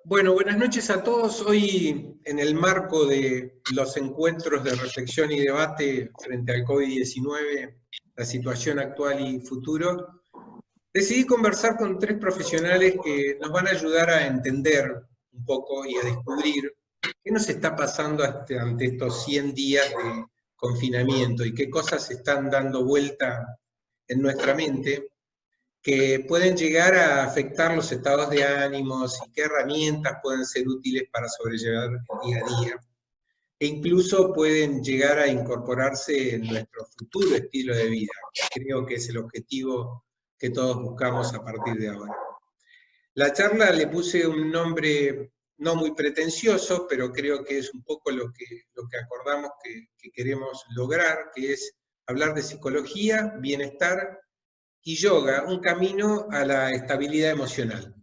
Bueno, buenas noches a todos. Hoy, en el marco de los encuentros de reflexión y debate frente al COVID-19, la situación actual y futuro, decidí conversar con tres profesionales que nos van a ayudar a entender un poco y a descubrir qué nos está pasando ante estos 100 días de confinamiento y qué cosas están dando vuelta en nuestra mente que pueden llegar a afectar los estados de ánimos y qué herramientas pueden ser útiles para sobrellevar el día a día. E incluso pueden llegar a incorporarse en nuestro futuro estilo de vida. Creo que es el objetivo que todos buscamos a partir de ahora. La charla le puse un nombre no muy pretencioso, pero creo que es un poco lo que acordamos que queremos lograr, que es hablar de psicología, bienestar y yoga, un camino a la estabilidad emocional.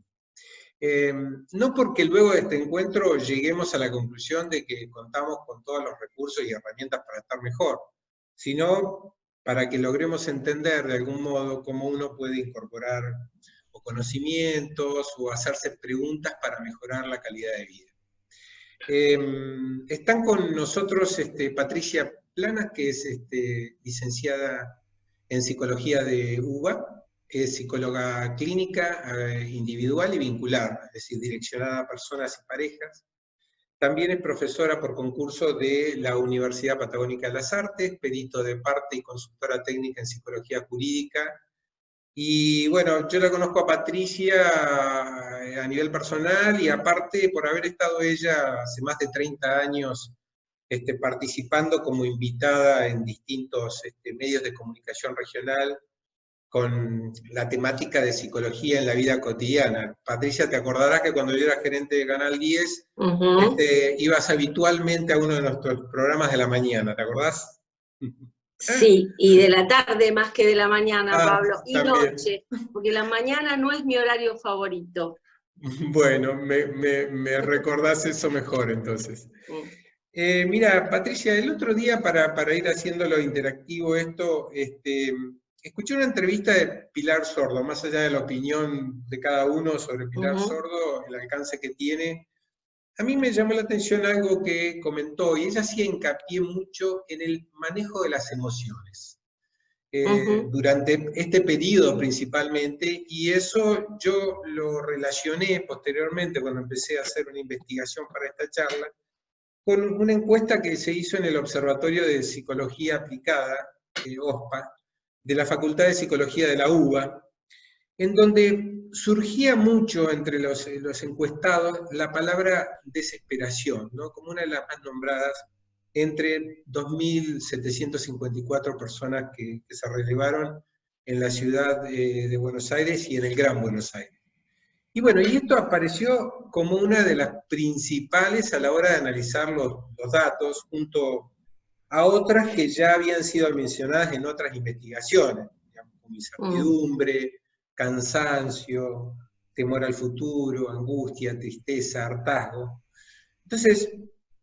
No porque luego de este encuentro lleguemos a la conclusión de que contamos con todos los recursos y herramientas para estar mejor, sino para que logremos entender de algún modo cómo uno puede incorporar o conocimientos o hacerse preguntas para mejorar la calidad de vida. Están con nosotros Patricia Planas, que es licenciada en Psicología de UBA, es psicóloga clínica individual y vincular, es decir, direccionada a personas y parejas. También es profesora por concurso de la Universidad Patagónica de las Artes, perito de parte y consultora técnica en psicología jurídica. Y bueno, yo la conozco a Patricia a nivel personal y aparte por haber estado ella hace más de 30 años participando como invitada en distintos medios de comunicación regional con la temática de psicología en la vida cotidiana. Patricia, te acordarás que cuando yo era gerente de Canal 10, ibas habitualmente a uno de nuestros programas de la mañana, ¿te acordás? Sí, y de la tarde más que de la mañana, Pablo, y también. noche, porque la mañana no es mi horario favorito. Bueno, me recordás eso mejor entonces. Mira, Patricia, el otro día para ir haciéndolo interactivo esto, escuché una entrevista de Pilar Sordo, más allá de la opinión de cada uno sobre Pilar Sordo, el alcance que tiene. A mí me llamó la atención algo que comentó, y ella hacía hincapié mucho en el manejo de las emociones. Durante este periodo principalmente, y eso yo lo relacioné posteriormente cuando empecé a hacer una investigación para esta charla, con una encuesta que se hizo en el Observatorio de Psicología Aplicada, OSPA, de la Facultad de Psicología de la UBA, en donde surgía mucho entre los encuestados la palabra desesperación, ¿no? Como una de las más nombradas entre 2.754 personas que se relevaron en la ciudad de Buenos Aires y en el Gran Buenos Aires. Y bueno, y esto apareció como una de las principales a la hora de analizar los datos, junto a otras que ya habían sido mencionadas en otras investigaciones, digamos, como incertidumbre, cansancio, temor al futuro, angustia, tristeza, hartazgo. Entonces,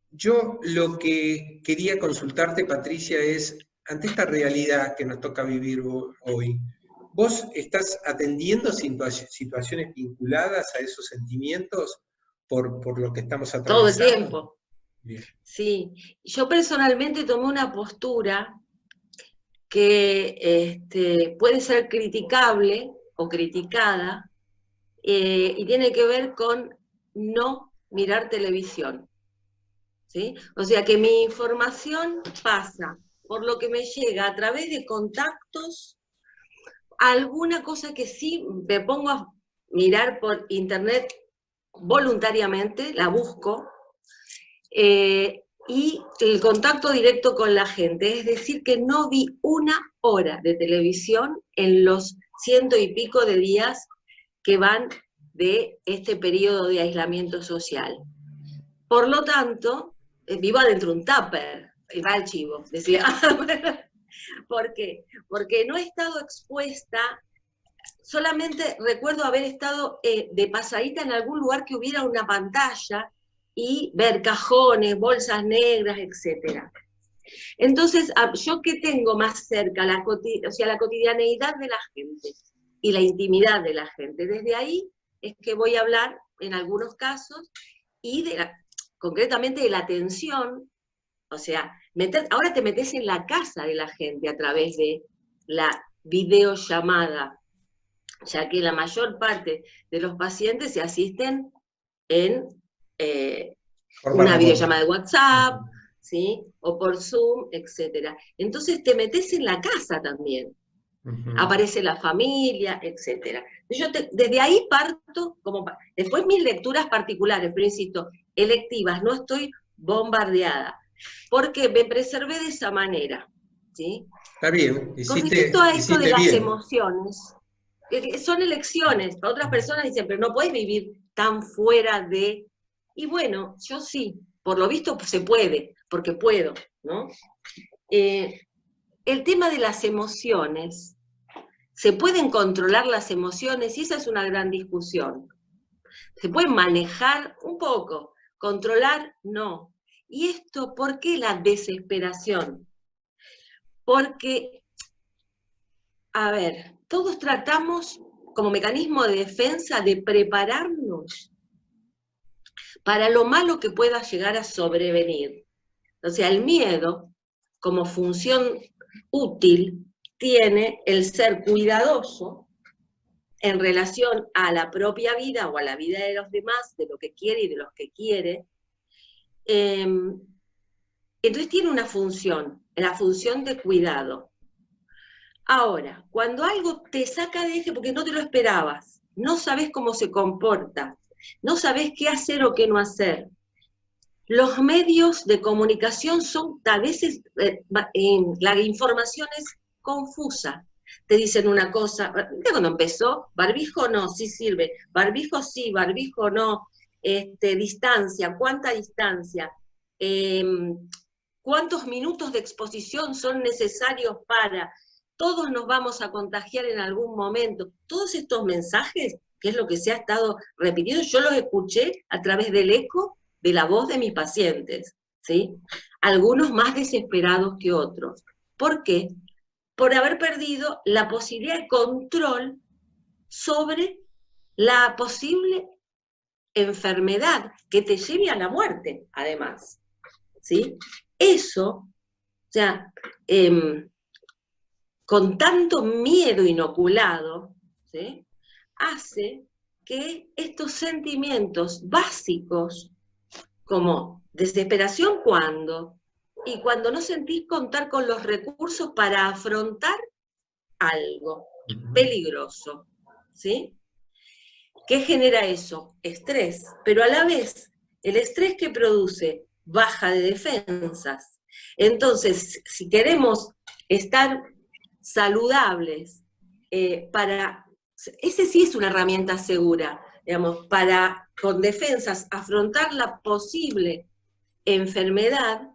yo lo que quería consultarte, Patricia, es, ante esta realidad que nos toca vivir hoy, ¿vos estás atendiendo situaciones vinculadas a esos sentimientos por lo que estamos atravesando? Todo el tiempo. Bien. Sí, yo personalmente tomé una postura que puede ser criticable o criticada, y tiene que ver con no mirar televisión, ¿sí? O sea que mi información pasa por lo que me llega a través de contactos, alguna cosa que sí me pongo a mirar por internet voluntariamente, la busco, y el contacto directo con la gente, es decir, que no vi una hora de televisión en los 100 y pico de días que van de este periodo de aislamiento social. Por lo tanto, vivo adentro de un tupper, y va el chivo, decía. ¿Por qué? Porque no he estado expuesta, solamente recuerdo haber estado de pasadita en algún lugar que hubiera una pantalla y ver cajones, bolsas negras, etc. Entonces, yo que tengo más cerca la cotidianeidad de la gente y la intimidad de la gente, desde ahí es que voy a hablar en algunos casos, y concretamente de la atención, o sea, ahora te metes en la casa de la gente a través de la videollamada, ya que la mayor parte de los pacientes se asisten en una videollamada de WhatsApp, ¿sí? O por Zoom, etc. Entonces te metes en la casa también. Aparece la familia, etc. Desde ahí parto, después mis lecturas particulares, pero insisto, electivas, no estoy bombardeada, porque me preservé de esa manera, ¿sí? Está bien, con respecto a esto de las bien. Emociones, son elecciones, otras personas dicen, pero no puedes vivir tan fuera de... Y bueno, yo sí, por lo visto se puede, porque puedo, ¿no? El tema de las emociones, ¿se pueden controlar las emociones? Y esa es una gran discusión. ¿Se pueden manejar? Un poco. ¿Controlar? No. ¿Y esto por qué la desesperación? Porque, a ver, todos tratamos como mecanismo de defensa de prepararnos para lo malo que pueda llegar a sobrevenir. O sea, el miedo, como función útil, tiene el ser cuidadoso en relación a la propia vida o a la vida de los demás, de lo que quiere y de los que quiere. Entonces tiene una función, la función de cuidado. Ahora, cuando algo te saca de eje porque no te lo esperabas, no sabes cómo se comporta, no sabes qué hacer o qué no hacer, los medios de comunicación son, a veces, la información es confusa. Te dicen una cosa, cuando empezó, barbijo no, sí sirve, barbijo sí, barbijo no, distancia, ¿cuánta distancia? ¿Cuántos minutos de exposición son necesarios para? Todos nos vamos a contagiar en algún momento. Todos estos mensajes, que es lo que se ha estado repitiendo, yo los escuché a través del eco de la voz de mis pacientes, ¿sí? Algunos más desesperados que otros. ¿Por qué? Por haber perdido la posibilidad de control sobre la posible enfermedad que te lleve a la muerte, además, ¿sí? Eso, o sea, con tanto miedo inoculado, ¿sí? Hace que estos sentimientos básicos, como desesperación y cuando no sentís contar con los recursos para afrontar algo peligroso, ¿sí? ¿Qué genera eso? Estrés, pero a la vez, el estrés que produce baja de defensas. Entonces, si queremos estar saludables, ese sí es una herramienta segura, digamos, para con defensas afrontar la posible enfermedad,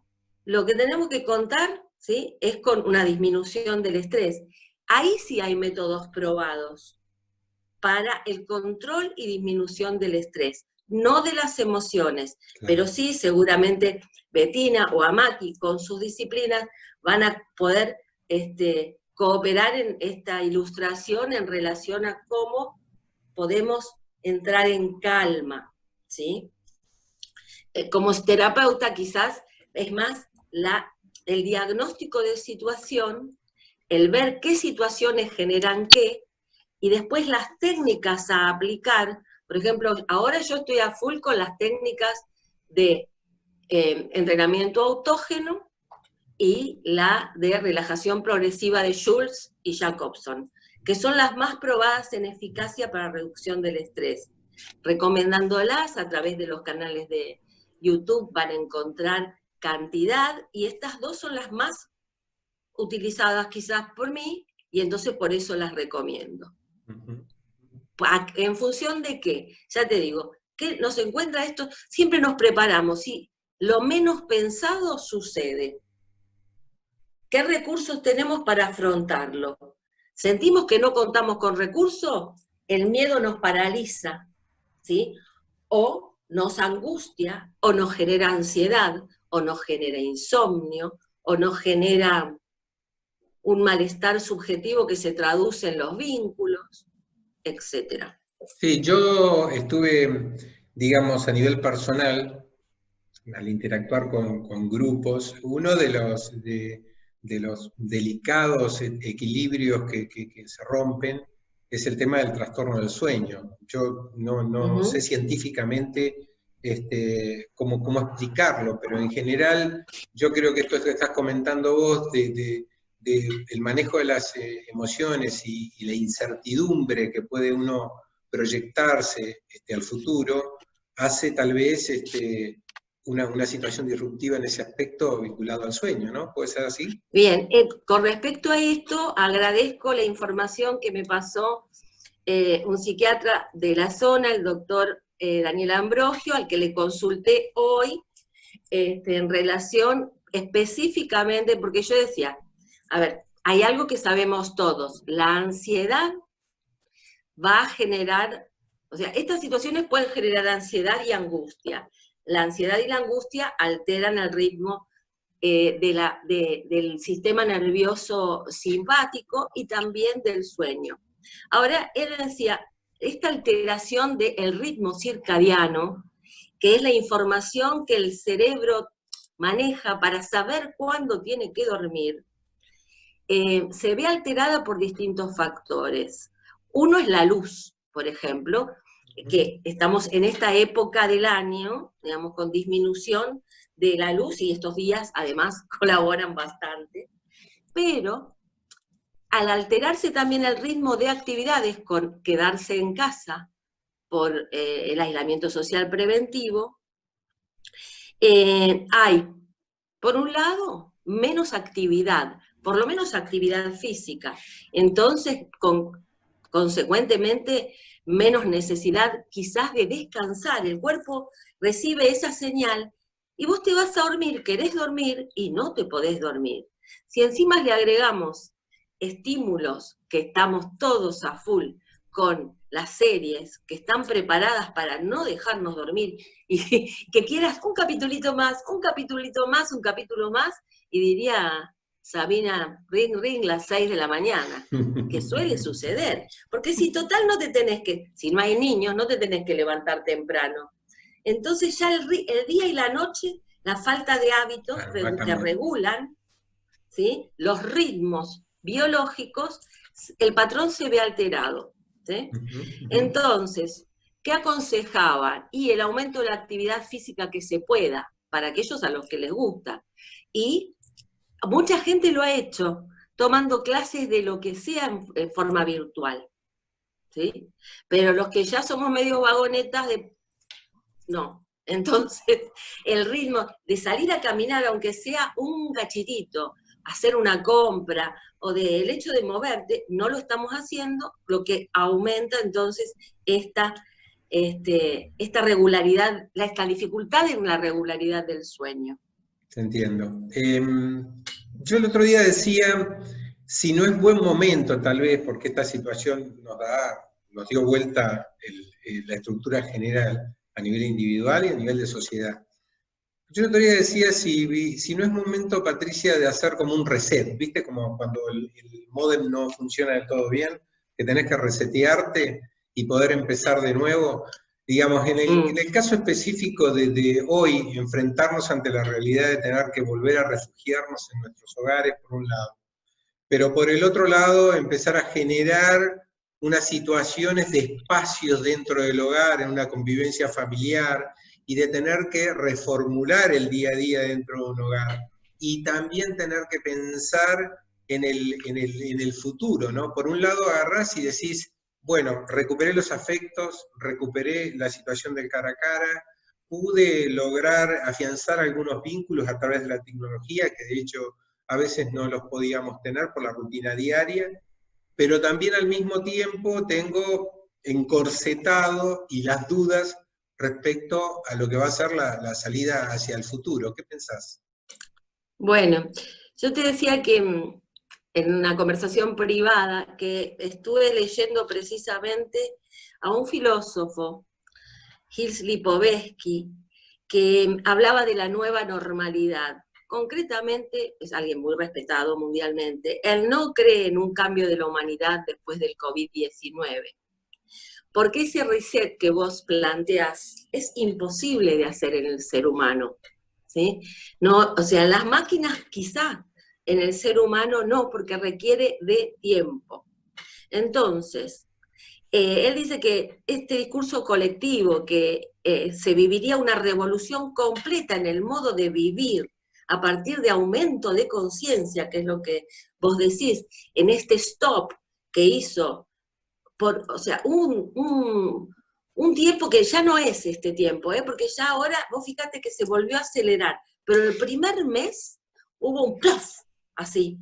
lo que tenemos que contar, ¿sí?, es con una disminución del estrés. Ahí sí hay métodos probados para el control y disminución del estrés, no de las emociones, claro. Pero sí seguramente Bettina o Amaki con sus disciplinas van a poder cooperar en esta ilustración en relación a cómo podemos entrar en calma, ¿sí? Como terapeuta quizás es más el diagnóstico de situación, el ver qué situaciones generan qué, y después las técnicas a aplicar. Por ejemplo, ahora yo estoy a full con las técnicas de entrenamiento autógeno y la de relajación progresiva de Schultz y Jacobson, que son las más probadas en eficacia para reducción del estrés. Recomendándolas a través de los canales de YouTube van a encontrar cantidad, y estas dos son las más utilizadas quizás por mí, y entonces por eso las recomiendo. ¿En función de qué? Ya te digo, ¿qué nos encuentra esto? Siempre nos preparamos, ¿sí? Lo menos pensado sucede. ¿Qué recursos tenemos para afrontarlo? ¿Sentimos que no contamos con recursos? El miedo nos paraliza, ¿sí? O nos angustia, o nos genera ansiedad, o nos genera insomnio, o nos genera un malestar subjetivo que se traduce en los vínculos, etc. Sí, yo estuve, digamos, a nivel personal, al interactuar con grupos, uno de los delicados equilibrios que se rompen es el tema del trastorno del sueño. Yo no sé Ujú. científicamente cómo explicarlo, pero en general yo creo que esto que estás comentando vos el manejo de las emociones y la incertidumbre que puede uno proyectarse al futuro, hace tal vez una situación disruptiva en ese aspecto vinculado al sueño, ¿no? ¿Puede ser así? Bien, con respecto a esto, agradezco la información que me pasó un psiquiatra de la zona, el doctor Daniel Ambrogio, al que le consulté hoy en relación específicamente, porque yo decía, a ver, hay algo que sabemos todos, la ansiedad va a generar, o sea, estas situaciones pueden generar ansiedad y angustia. La ansiedad y la angustia alteran el ritmo del sistema nervioso simpático y también del sueño. Ahora, él decía, esta alteración del ritmo circadiano, que es la información que el cerebro maneja para saber cuándo tiene que dormir, se ve alterada por distintos factores. Uno es la luz, por ejemplo, que estamos en esta época del año, digamos, con disminución de la luz, y estos días además colaboran bastante, pero al alterarse también el ritmo de actividades con quedarse en casa por el aislamiento social preventivo, hay, por un lado, menos actividad, por lo menos actividad física. Entonces, consecuentemente, menos necesidad quizás de descansar. El cuerpo recibe esa señal y vos te vas a dormir, querés dormir y no te podés dormir. Si encima le agregamos estímulos, que estamos todos a full con las series que están preparadas para no dejarnos dormir y que quieras un capitulito más, un capitulito más, un capítulo más, y diría Sabina, ring, ring, las 6 de la mañana, que suele suceder. Porque si total no te tenés que, si no hay niños, no te tenés que levantar temprano. Entonces ya el día y la noche, la falta de hábitos Claro, va que cambiando. regulan, ¿sí?, los ritmos biológicos, el patrón se ve alterado. ¿Sí? Ujú, ujú. Entonces, ¿qué aconsejaban? Y el aumento de la actividad física que se pueda, para aquellos a los que les gusta. Y mucha gente lo ha hecho, tomando clases de lo que sea en forma virtual. ¿Sí? Pero los que ya somos medio vagonetas, no. Entonces, el ritmo de salir a caminar, aunque sea un cachitito, hacer una compra, o del hecho de moverte, no lo estamos haciendo, lo que aumenta entonces esta, esta regularidad, esta dificultad en la regularidad del sueño. Te entiendo. Yo el otro día decía, si no es buen momento tal vez, porque esta situación nos dio vuelta la estructura general a nivel individual y a nivel de sociedad. Yo el otro día decía, si no es momento, Patricia, de hacer como un reset, ¿viste? Como cuando el módem no funciona del todo bien, que tenés que resetearte y poder empezar de nuevo. Digamos, en el caso específico de hoy, enfrentarnos ante la realidad de tener que volver a refugiarnos en nuestros hogares, por un lado, pero por el otro lado, empezar a generar unas situaciones de espacios dentro del hogar, en una convivencia familiar, y de tener que reformular el día a día dentro de un hogar. Y también tener que pensar en el futuro, ¿no? Por un lado agarrás y decís, bueno, recuperé los afectos, recuperé la situación del cara a cara, pude lograr afianzar algunos vínculos a través de la tecnología, que de hecho a veces no los podíamos tener por la rutina diaria, pero también al mismo tiempo tengo encorsetado y las dudas respecto a lo que va a ser la salida hacia el futuro. ¿Qué pensás? Bueno, yo te decía que en una conversación privada que estuve leyendo precisamente a un filósofo, Gilles Lipovetsky, que hablaba de la nueva normalidad. Concretamente, es alguien muy respetado mundialmente, él no cree en un cambio de la humanidad después del COVID-19. Porque ese reset que vos planteás es imposible de hacer en el ser humano, ¿sí? No, o sea, las máquinas quizá, en el ser humano no, porque requiere de tiempo. Entonces, él dice que este discurso colectivo, que se viviría una revolución completa en el modo de vivir a partir de aumento de conciencia, que es lo que vos decís, en este stop que hizo, o sea, un tiempo que ya no es este tiempo, porque ya ahora, vos fíjate que se volvió a acelerar, pero el primer mes hubo un ¡pluf! Así.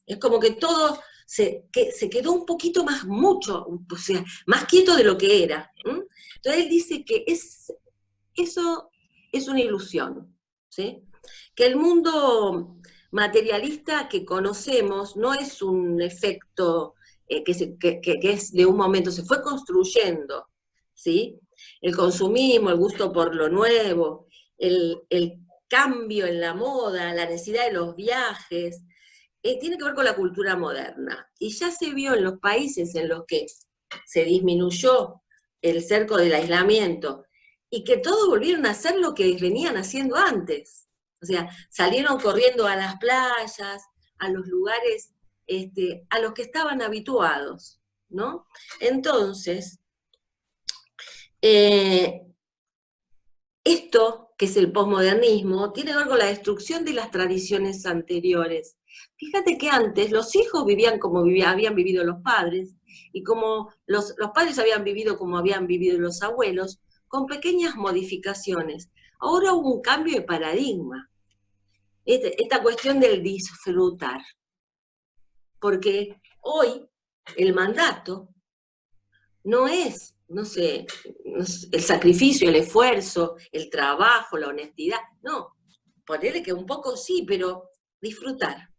Es como que todo se quedó un poquito más, mucho, o sea, más quieto de lo que era. Entonces él dice que eso es una ilusión, ¿sí? Que el mundo materialista que conocemos no es un efecto que es de un momento, se fue construyendo, ¿sí? El consumismo, el gusto por lo nuevo, el cambio en la moda, la necesidad de los viajes, tiene que ver con la cultura moderna. Y ya se vio en los países en los que se disminuyó el cerco del aislamiento y que todos volvieron a hacer lo que venían haciendo antes. O sea, salieron corriendo a las playas, a los lugares a los que estaban habituados, ¿no? Entonces, esto, que es el posmodernismo, tiene que ver con la destrucción de las tradiciones anteriores. Fíjate que antes los hijos vivían como habían vivido los padres, y como los padres habían vivido como habían vivido los abuelos, con pequeñas modificaciones. Ahora hubo un cambio de paradigma. Esta cuestión del disfrutar. Porque hoy el mandato no es, no sé, el sacrificio, el esfuerzo, el trabajo, la honestidad. No, ponerle que un poco sí, pero disfrutar.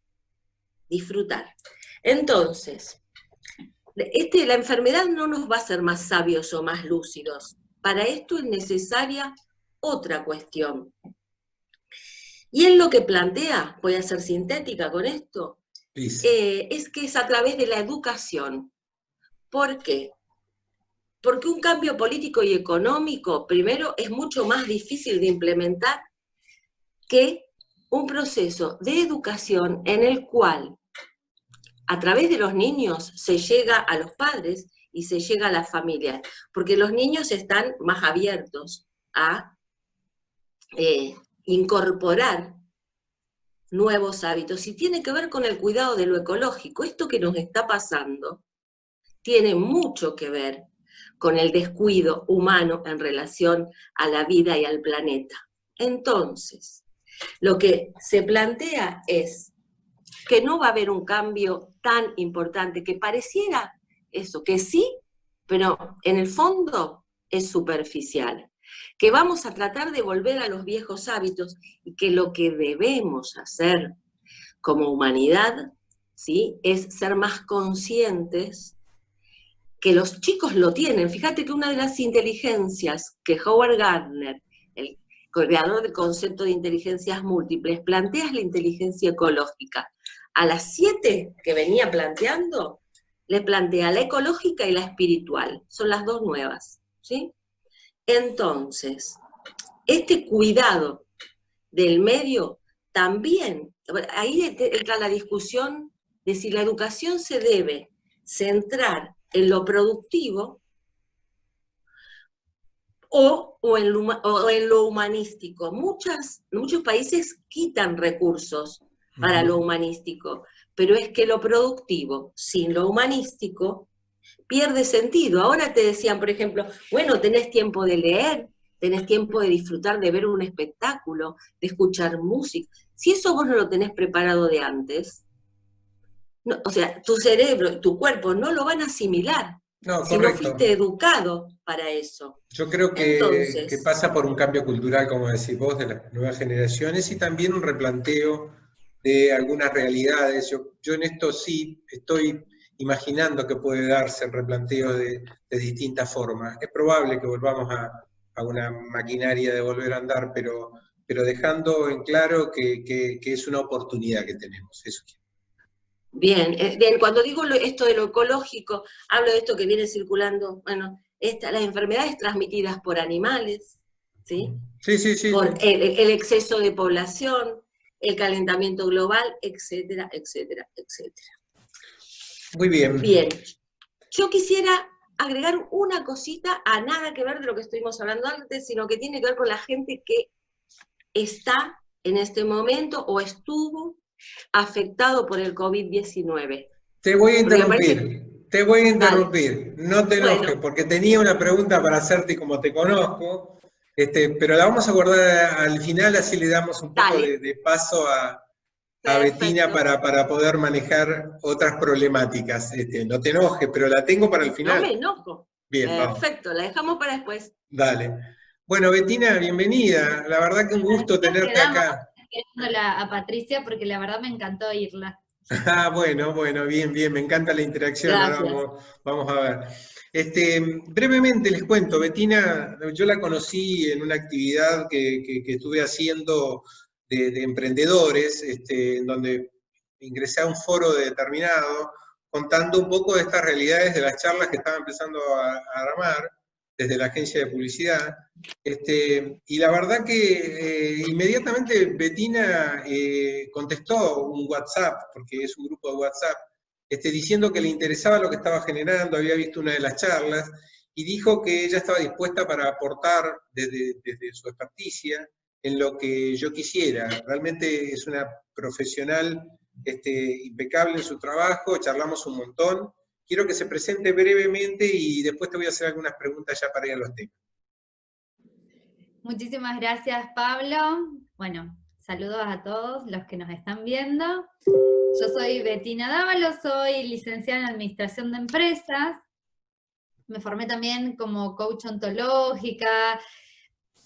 Entonces, la enfermedad no nos va a hacer más sabios o más lúcidos. Para esto es necesaria otra cuestión. Y él lo que plantea, voy a ser sintética con esto, es que es a través de la educación. ¿Por qué? Porque un cambio político y económico, primero, es mucho más difícil de implementar que un proceso de educación en el cual, a través de los niños, se llega a los padres y se llega a las familias, porque los niños están más abiertos a incorporar nuevos hábitos, y tiene que ver con el cuidado de lo ecológico. Esto que nos está pasando tiene mucho que ver con el descuido humano en relación a la vida y al planeta. Entonces, lo que se plantea es que no va a haber un cambio tan importante, que pareciera eso, que sí, pero en el fondo es superficial. Que vamos a tratar de volver a los viejos hábitos y que lo que debemos hacer como humanidad, ¿sí?, es ser más conscientes, que los chicos lo tienen. Fíjate que una de las inteligencias que Howard Gardner, el creador del concepto de inteligencias múltiples, plantea es la inteligencia ecológica. A las 7 que venía planteando, le plantea la ecológica y la espiritual. Son las dos nuevas, ¿sí? Entonces, este cuidado del medio también, ahí entra la discusión de si la educación se debe centrar en lo productivo o en lo humanístico. Muchos países quitan recursos para lo humanístico, pero es que lo productivo sin lo humanístico pierde sentido. Ahora te decían, por ejemplo, bueno, tenés tiempo de leer, tenés tiempo de disfrutar, de ver un espectáculo, de escuchar música. Si eso vos no lo tenés preparado de antes, no, o sea, tu cerebro, tu cuerpo no lo van a asimilar. No, si correcto. no fuiste educado para eso. Yo creo que pasa por un cambio cultural, como decís vos, de las nuevas generaciones, y también un replanteo de algunas realidades. Yo en esto sí estoy imaginando que puede darse el replanteo de distintas formas. Es probable que volvamos a una maquinaria de volver a andar, pero dejando en claro que es una oportunidad que tenemos. Eso. Bien, bien, cuando digo esto de lo ecológico, hablo de esto que viene circulando, bueno, las enfermedades transmitidas por animales, ¿sí? Sí, sí, sí, Por sí. el exceso de población, el calentamiento global, etcétera, etcétera, etcétera. Muy bien. Bien, yo quisiera agregar una cosita a nada que ver de lo que estuvimos hablando antes, sino que tiene que ver con la gente que está en este momento o estuvo afectado por el COVID-19. Te voy a Porque me parece, interrumpir, te voy a dale, interrumpir, no te enojes, bueno, porque tenía una pregunta para hacerte y como te conozco, pero la vamos a guardar al final, así le damos un poco dale, de paso a Betina perfecto. para poder manejar otras problemáticas. No te enojes, pero la tengo para el No me final. enojo. Bien, vamos, Perfecto, la dejamos para después. dale. Bueno, Betina, bienvenida. La verdad que un gusto Nos tenerte quedamos acá. esperándola a Patricia porque la verdad me encantó oírla. Ah, bueno, bueno, bien, bien, me encanta la interacción. Ahora Gracias. vamos a ver. Brevemente les cuento, Betina, yo la conocí en una actividad que estuve haciendo de emprendedores, en donde ingresé a un foro determinado, contando un poco de estas realidades de las charlas que estaba empezando a armar desde la agencia de publicidad. Y la verdad que inmediatamente Betina contestó un WhatsApp, porque es un grupo de WhatsApp, diciendo que le interesaba lo que estaba generando, había visto una de las charlas, y dijo que ella estaba dispuesta para aportar desde su experticia en lo que yo quisiera. Realmente es una profesional impecable en su trabajo, charlamos un montón. Quiero que se presente brevemente y después te voy a hacer algunas preguntas ya para ir a los temas. Muchísimas gracias, Pablo. Bueno, saludos a todos los que nos están viendo. Yo soy Betina Dávalo, soy licenciada en Administración de Empresas. Me formé también como coach ontológica.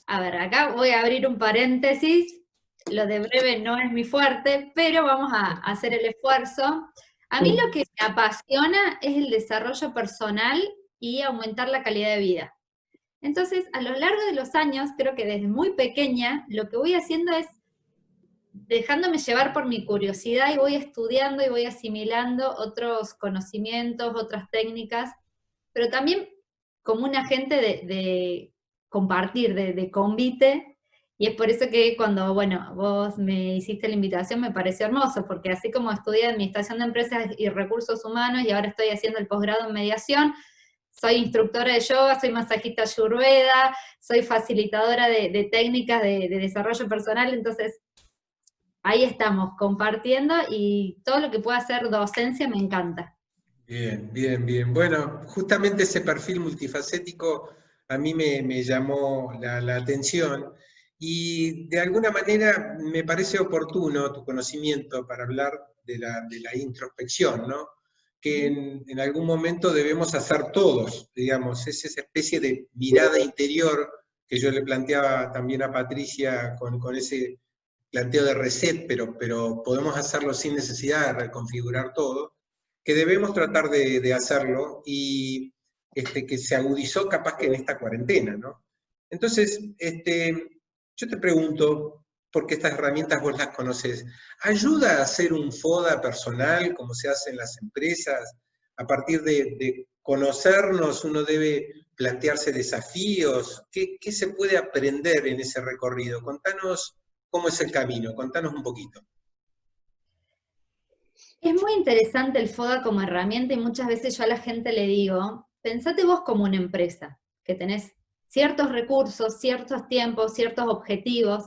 A ver, acá voy a abrir un paréntesis. Lo de breve no es mi fuerte, pero vamos a hacer el esfuerzo. A mí lo que me apasiona es el desarrollo personal y aumentar la calidad de vida. Entonces, a lo largo de los años, creo que desde muy pequeña, lo que voy haciendo es dejándome llevar por mi curiosidad y voy estudiando y voy asimilando otros conocimientos, otras técnicas, pero también como un agente de compartir, de convite, y es por eso que cuando, bueno, vos me hiciste la invitación me pareció hermoso, porque así como estudié Administración de Empresas y Recursos Humanos y ahora estoy haciendo el posgrado en Mediación, soy instructora de yoga, soy masajista ayurveda, soy facilitadora de técnicas de desarrollo personal, entonces ahí estamos compartiendo y todo lo que pueda ser docencia me encanta. Bien, bien, bien. Bueno, justamente ese perfil multifacético a mí me llamó la atención y de alguna manera me parece oportuno tu conocimiento para hablar de la introspección, ¿no? Que en algún momento debemos hacer todos, digamos, es esa especie de mirada interior que yo le planteaba también a Patricia con ese planteo de reset, pero podemos hacerlo sin necesidad de reconfigurar todo, que debemos tratar de hacerlo y que se agudizó capaz que en esta cuarentena, ¿no? Entonces, yo te pregunto, porque estas herramientas vos las conoces, ¿ayuda a hacer un FODA personal como se hace en las empresas? A partir de conocernos uno debe plantearse desafíos. ¿Qué se puede aprender en ese recorrido? Contanos cómo es el camino, contanos un poquito. Es muy interesante el FODA como herramienta y muchas veces yo a la gente le digo, pensate vos como una empresa, que tenés ciertos recursos, ciertos tiempos, ciertos objetivos,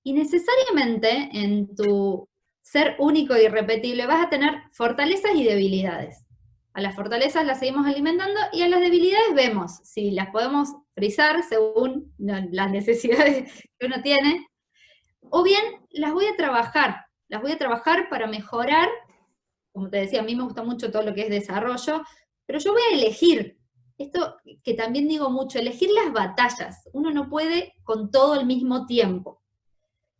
y necesariamente en tu ser único e irrepetible vas a tener fortalezas y debilidades. A las fortalezas las seguimos alimentando y a las debilidades vemos si las podemos frizar según las necesidades que uno tiene, o bien las voy a trabajar para mejorar. Como te decía, a mí me gusta mucho todo lo que es desarrollo, pero yo voy a elegir, esto que también digo mucho, elegir las batallas. Uno no puede con todo al mismo tiempo.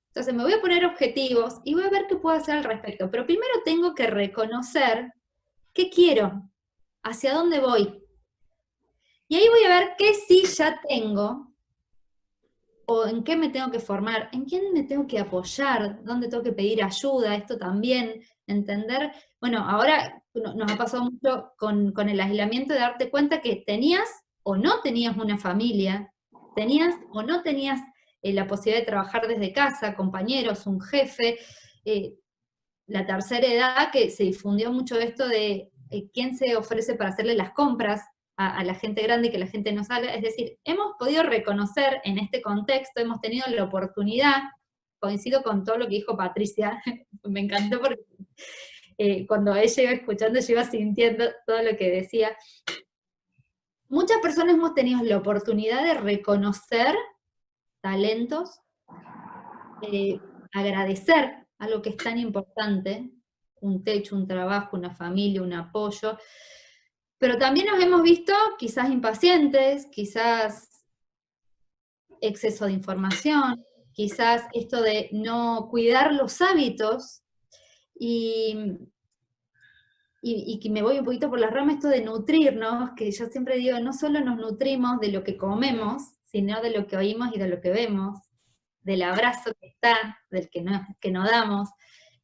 Entonces me voy a poner objetivos y voy a ver qué puedo hacer al respecto. Pero primero tengo que reconocer qué quiero, hacia dónde voy. Y ahí voy a ver qué sí ya tengo, o en qué me tengo que formar, en quién me tengo que apoyar, dónde tengo que pedir ayuda, esto también. entender, bueno, ahora nos ha pasado mucho con el aislamiento de darte cuenta que tenías o no tenías una familia, tenías o no tenías la posibilidad de trabajar desde casa, compañeros, un jefe, la tercera edad, que se difundió mucho esto de quién se ofrece para hacerle las compras a la gente grande y que la gente no salga. Es decir, hemos podido reconocer en este contexto, hemos tenido la oportunidad, coincido con todo lo que dijo Patricia, me encantó porque cuando ella iba escuchando, yo iba sintiendo todo lo que decía. Muchas personas hemos tenido la oportunidad de reconocer talentos, agradecer algo que es tan importante, un techo, un trabajo, una familia, un apoyo, pero también nos hemos visto quizás impacientes, quizás exceso de información, quizás esto de no cuidar los hábitos, y que me voy un poquito por las ramas, esto de nutrirnos, que yo siempre digo, no solo nos nutrimos de lo que comemos, sino de lo que oímos y de lo que vemos, del abrazo que está, del que no damos,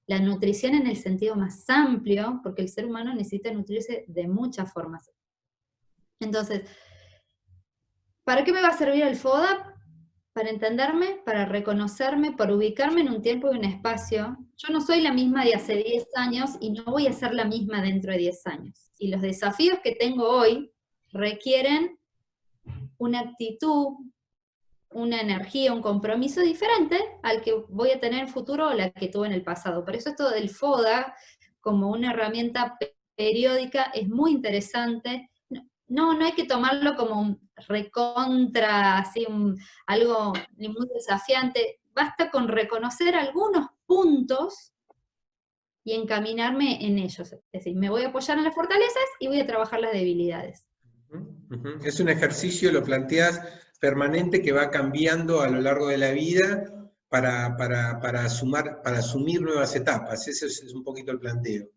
la nutrición en el sentido más amplio, porque el ser humano necesita nutrirse de muchas formas. Entonces, ¿para qué me va a servir el FODA? Para entenderme, para reconocerme, para ubicarme en un tiempo y un espacio. Yo no soy la misma de hace 10 años y no voy a ser la misma dentro de 10 años. Y los desafíos que tengo hoy requieren una actitud, una energía, un compromiso diferente al que voy a tener en el futuro o la que tuve en el pasado. Por eso esto del FODA como una herramienta periódica es muy interesante. No hay que tomarlo como un recontra, así algo muy desafiante. Basta con reconocer algunos puntos y encaminarme en ellos. Es decir, me voy a apoyar en las fortalezas y voy a trabajar las debilidades. Es un ejercicio, lo planteas, permanente, que va cambiando a lo largo de la vida para asumir nuevas etapas. Ese es un poquito el planteo.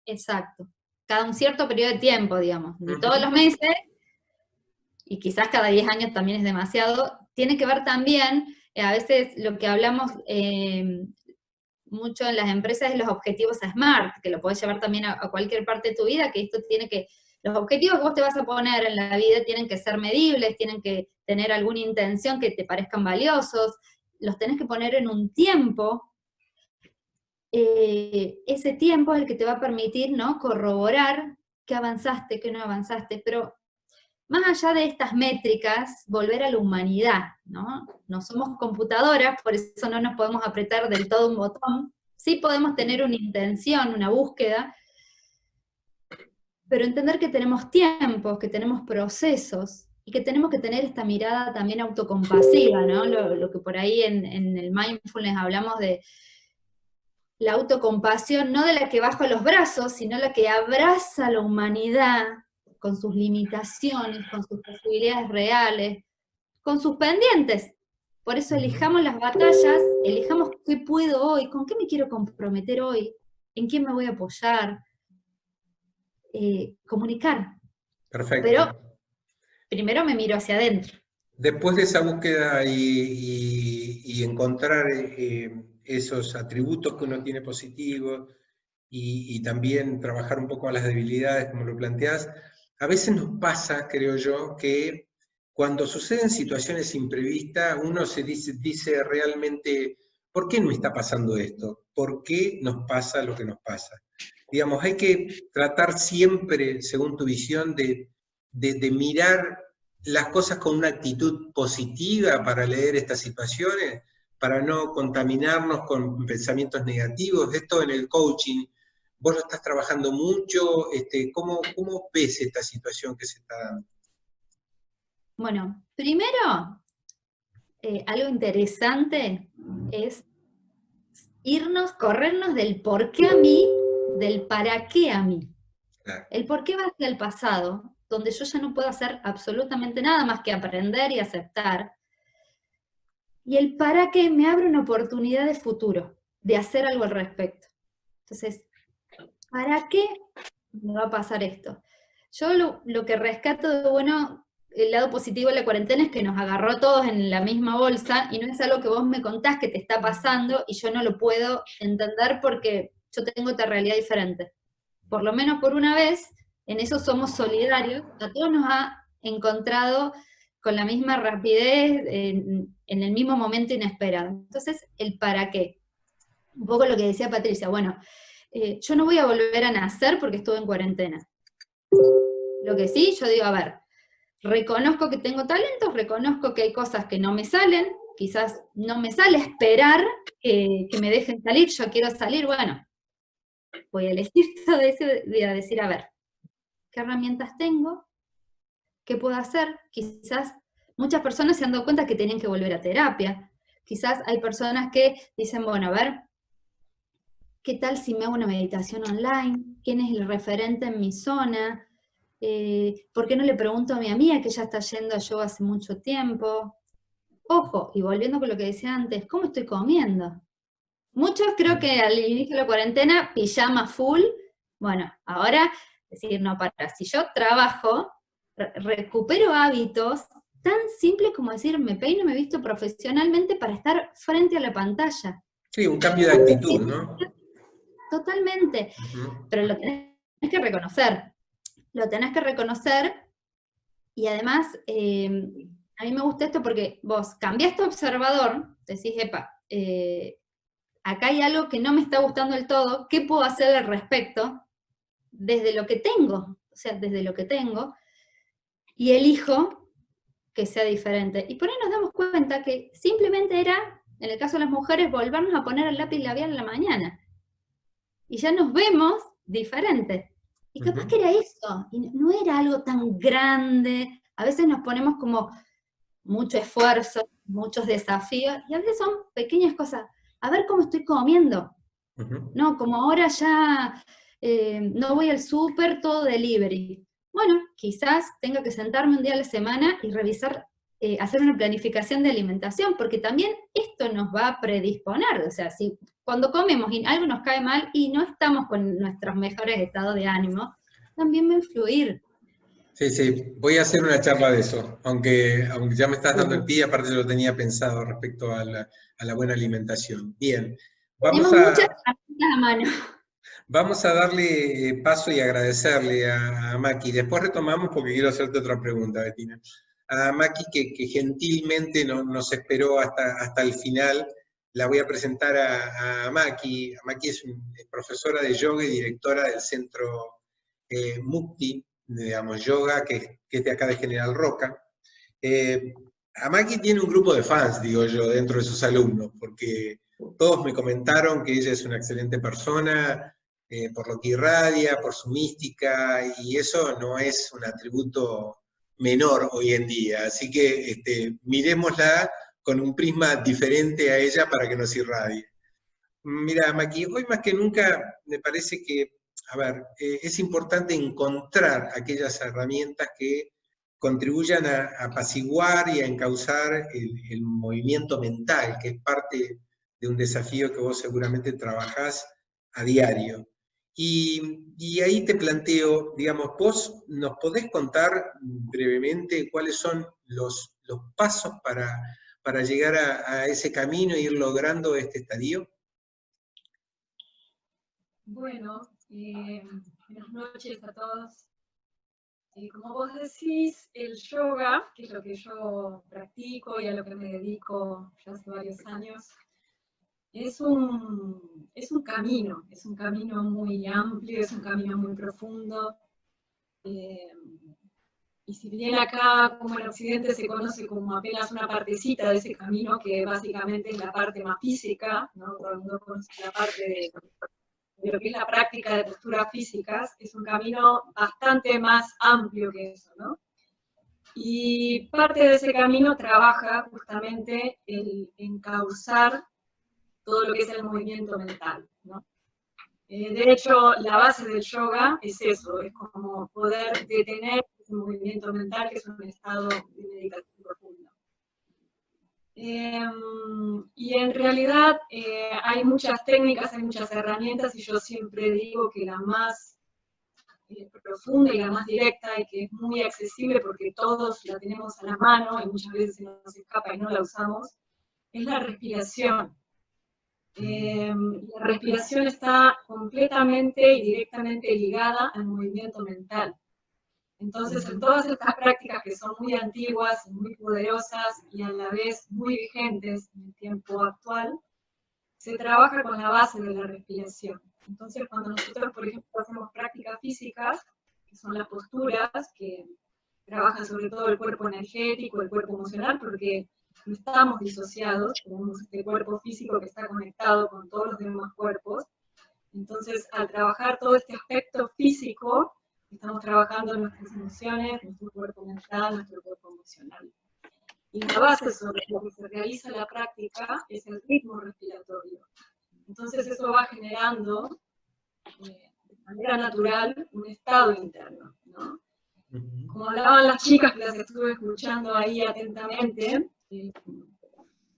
Exacto. Cada un cierto periodo de tiempo, digamos, de todos los meses, y quizás cada 10 años también es demasiado, tiene que ver también, a veces lo que hablamos mucho en las empresas es los objetivos SMART, que lo podés llevar también a cualquier parte de tu vida, que esto tiene que, los objetivos que vos te vas a poner en la vida tienen que ser medibles, tienen que tener alguna intención que te parezcan valiosos, los tenés que poner en un tiempo. Ese tiempo es el que te va a permitir, ¿no?, corroborar qué avanzaste, qué no avanzaste, pero más allá de estas métricas, volver a la humanidad, ¿no? No somos computadoras, por eso no nos podemos apretar del todo un botón, sí podemos tener una intención, una búsqueda, pero entender que tenemos tiempos, que tenemos procesos, y que tenemos que tener esta mirada también autocompasiva, ¿no? Lo que por ahí en el mindfulness hablamos de la autocompasión, no de la que bajo los brazos, sino la que abraza a la humanidad con sus limitaciones, con sus posibilidades reales, con sus pendientes. Por eso elijamos las batallas, elijamos qué puedo hoy, con qué me quiero comprometer hoy, en quién me voy a apoyar, comunicar. Perfecto. Pero primero me miro hacia adentro. Después de esa búsqueda y encontrar esos atributos que uno tiene positivos y también trabajar un poco a las debilidades, como lo planteás, a veces nos pasa, creo yo, que cuando suceden situaciones imprevistas, uno se dice realmente, ¿por qué me está pasando esto? ¿Por qué nos pasa lo que nos pasa? Digamos, hay que tratar siempre, según tu visión, de mirar las cosas con una actitud positiva para leer estas situaciones, para no contaminarnos con pensamientos negativos. Esto en el coaching, vos lo estás trabajando mucho, ¿cómo ves esta situación que se está dando? Bueno, primero, algo interesante es corrernos del por qué a mí, del para qué a mí. Claro. El por qué va hacia el pasado, donde yo ya no puedo hacer absolutamente nada más que aprender y aceptar. Y el para qué me abre una oportunidad de futuro, de hacer algo al respecto. Entonces, ¿para qué me va a pasar esto? Yo lo que rescato de, bueno, el lado positivo de la cuarentena es que nos agarró a todos en la misma bolsa, y no es algo que vos me contás que te está pasando, y yo no lo puedo entender porque yo tengo otra realidad diferente. Por lo menos por una vez, en eso somos solidarios, a todos nos ha encontrado con la misma rapidez, en el mismo momento inesperado. Entonces, el para qué. Un poco lo que decía Patricia, bueno, yo no voy a volver a nacer porque estuve en cuarentena. Lo que sí, yo digo, a ver, reconozco que tengo talentos, reconozco que hay cosas que no me salen, quizás no me sale esperar que me dejen salir, yo quiero salir, bueno, voy a elegir todo eso, voy a decir, a ver, ¿qué herramientas tengo? ¿Qué puedo hacer? Quizás muchas personas se han dado cuenta que tienen que volver a terapia, quizás hay personas que dicen, bueno, a ver, ¿qué tal si me hago una meditación online? ¿Quién es el referente en mi zona? ¿Por qué no le pregunto a mi amiga que ya está yendo a yoga hace mucho tiempo? Ojo, y volviendo con lo que decía antes, ¿cómo estoy comiendo? Muchos creo que al inicio de la cuarentena, pijama full. Bueno, ahora, decir, no, para, si yo trabajo, recupero hábitos tan simples como decir, me peino, me visto profesionalmente para estar frente a la pantalla. Sí, un cambio de actitud, ¿no? Totalmente, pero lo tenés que reconocer. Lo tenés que reconocer, y además, a mí me gusta esto porque vos cambiaste observador, decís, epa, acá hay algo que no me está gustando del todo, ¿qué puedo hacer al respecto? Desde lo que tengo, o sea, desde lo que tengo, y elijo que sea diferente. Y por ahí nos damos cuenta que simplemente era, en el caso de las mujeres, volvernos a poner el lápiz labial en la mañana. Y ya nos vemos diferentes. Y capaz que era eso, y no era algo tan grande. A veces nos ponemos como mucho esfuerzo, muchos desafíos, y a veces son pequeñas cosas. A ver cómo estoy comiendo. No, como ahora ya no voy al súper, todo delivery. Bueno, quizás tenga que sentarme un día a la semana y revisar, hacer una planificación de alimentación, porque también esto nos va a predisponer. O sea, si cuando comemos y algo nos cae mal y no estamos con nuestros mejores estados de ánimo, también va a influir. Sí, sí, voy a hacer una charla de eso, aunque ya me estás dando el pie, aparte yo lo tenía pensado respecto a la buena alimentación. Bien, Tenemos muchas herramientas a mano. Vamos a darle paso y agradecerle a Maki. Después retomamos porque quiero hacerte otra pregunta, Bettina. A Maki, que gentilmente nos esperó hasta el final. La voy a presentar a Maki. Maki es profesora de yoga y directora del centro Mukti, digamos, yoga, que es de acá de General Roca. Maki tiene un grupo de fans, digo yo, dentro de sus alumnos, porque todos me comentaron que ella es una excelente persona, por lo que irradia, por su mística, y eso no es un atributo menor hoy en día. Así que miremosla con un prisma diferente a ella para que nos irradie. Mira, Maki, hoy más que nunca me parece que, a ver, es importante encontrar aquellas herramientas que contribuyan a apaciguar y a encauzar el movimiento mental, que es parte de un desafío que vos seguramente trabajás a diario. Y ahí te planteo, digamos, vos nos podés contar brevemente cuáles son los pasos para llegar a ese camino e ir logrando este estadio. Bueno, buenas noches a todos. Como vos decís, el yoga, que es lo que yo practico y a lo que me dedico ya hace varios años, es un camino muy amplio, es un camino muy profundo. Y si bien acá, como en Occidente, se conoce como apenas una partecita de ese camino, que básicamente es la parte más física, ¿no? Todo el mundo conoce la parte de lo que es la práctica de posturas físicas, es un camino bastante más amplio que eso, ¿no? Y parte de ese camino trabaja justamente el encauzar todo lo que es el movimiento mental, ¿no? De hecho, la base del yoga es eso, es como poder detener ese movimiento mental, que es un estado de meditación profundo. Y en realidad hay muchas técnicas, hay muchas herramientas, y yo siempre digo que la más profunda y la más directa, y que es muy accesible porque todos la tenemos a la mano y muchas veces se nos escapa y no la usamos, es la respiración. La respiración está completamente y directamente ligada al movimiento mental. Entonces, en todas estas prácticas que son muy antiguas, muy poderosas y a la vez muy vigentes en el tiempo actual, se trabaja con la base de la respiración. Entonces, cuando nosotros, por ejemplo, hacemos prácticas físicas, que son las posturas, que trabajan sobre todo el cuerpo energético, el cuerpo emocional, porque no estamos disociados, tenemos este cuerpo físico que está conectado con todos los demás cuerpos. Entonces, al trabajar todo este aspecto físico, estamos trabajando nuestras emociones, nuestro cuerpo mental, nuestro cuerpo emocional. Y la base sobre lo que se realiza la práctica es el ritmo respiratorio. Entonces eso va generando de manera natural un estado interno, ¿no? Como hablaban las chicas que las estuve escuchando ahí atentamente,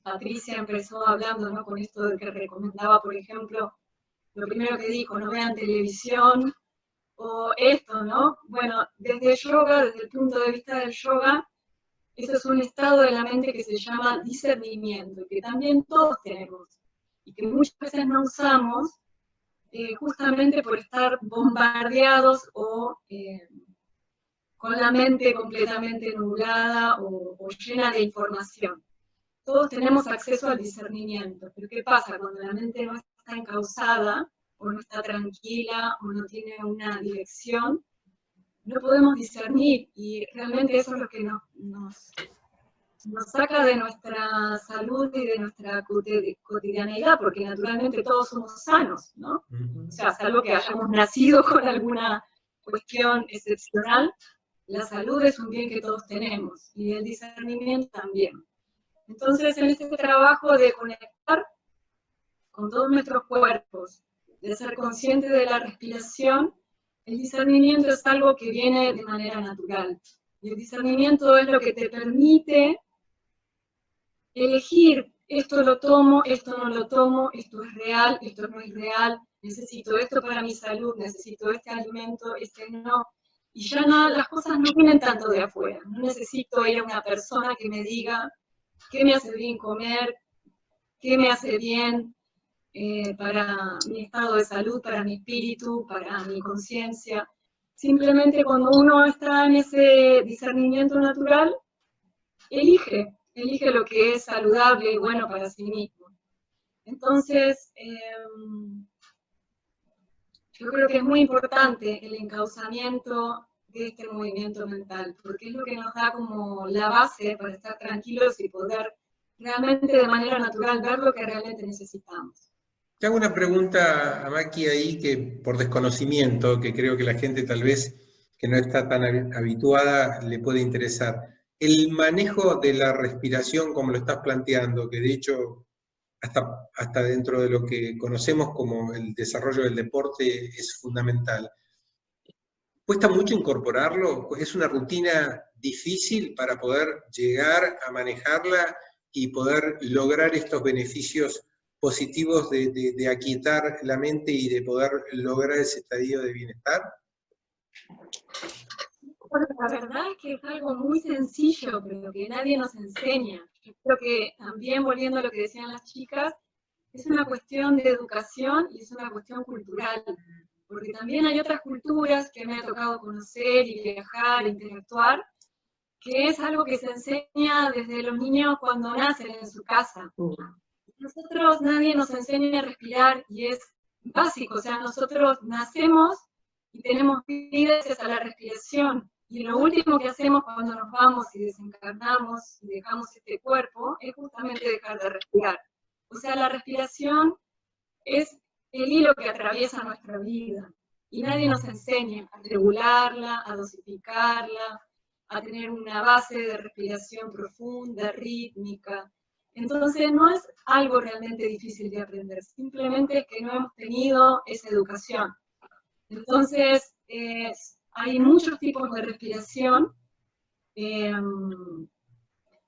Patricia empezó hablando, ¿no?, con esto de que recomendaba, por ejemplo, lo primero que dijo, no vean televisión, o esto, ¿no? Bueno, desde yoga, desde el punto de vista del yoga, eso es un estado de la mente que se llama discernimiento, que también todos tenemos, y que muchas veces no usamos justamente por estar bombardeados o con la mente completamente nublada o llena de información. Todos tenemos acceso al discernimiento, pero ¿qué pasa cuando la mente no está encauzada, o no está tranquila, o no tiene una dirección? No podemos discernir, y realmente eso es lo que nos saca de nuestra salud y de nuestra cotidianeidad, porque naturalmente todos somos sanos, ¿no? O sea, salvo que hayamos nacido con alguna cuestión excepcional, la salud es un bien que todos tenemos, y el discernimiento también. Entonces, en este trabajo de conectar con todos nuestros cuerpos, de ser consciente de la respiración, el discernimiento es algo que viene de manera natural. Y el discernimiento es lo que te permite elegir, esto lo tomo, esto no lo tomo, esto es real, esto no es real, necesito esto para mi salud, necesito este alimento, este no. Y ya no, las cosas no vienen tanto de afuera. No necesito ir a una persona que me diga qué me hace bien comer, qué me hace bien para mi estado de salud, para mi espíritu, para mi conciencia. Simplemente cuando uno está en ese discernimiento natural, elige lo que es saludable y bueno para sí mismo. Entonces, yo creo que es muy importante el encauzamiento de este movimiento mental, porque es lo que nos da como la base para estar tranquilos y poder realmente de manera natural ver lo que realmente necesitamos. Te hago una pregunta a Maki ahí, que por desconocimiento, que creo que la gente tal vez que no está tan habituada le puede interesar. El manejo de la respiración como lo estás planteando, que de hecho hasta dentro de lo que conocemos como el desarrollo del deporte es fundamental. ¿Cuesta mucho incorporarlo? ¿Es una rutina difícil para poder llegar a manejarla y poder lograr estos beneficios positivos de aquietar la mente y de poder lograr ese estadio de bienestar? Bueno, la verdad es que es algo muy sencillo, pero que nadie nos enseña. Yo creo que también, volviendo a lo que decían las chicas, es una cuestión de educación y es una cuestión cultural. Porque también hay otras culturas que me ha tocado conocer y viajar, interactuar, que es algo que se enseña desde los niños cuando nacen en su casa. Nosotros, nadie nos enseña a respirar y es básico, o sea, nosotros nacemos y tenemos vida gracias a la respiración. Y lo último que hacemos cuando nos vamos y desencarnamos y dejamos este cuerpo es justamente dejar de respirar. O sea, la respiración es el hilo que atraviesa nuestra vida. Y nadie nos enseña a regularla, a dosificarla, a tener una base de respiración profunda, rítmica. Entonces no es algo realmente difícil de aprender, simplemente es que no hemos tenido esa educación. Entonces hay muchos tipos de respiración,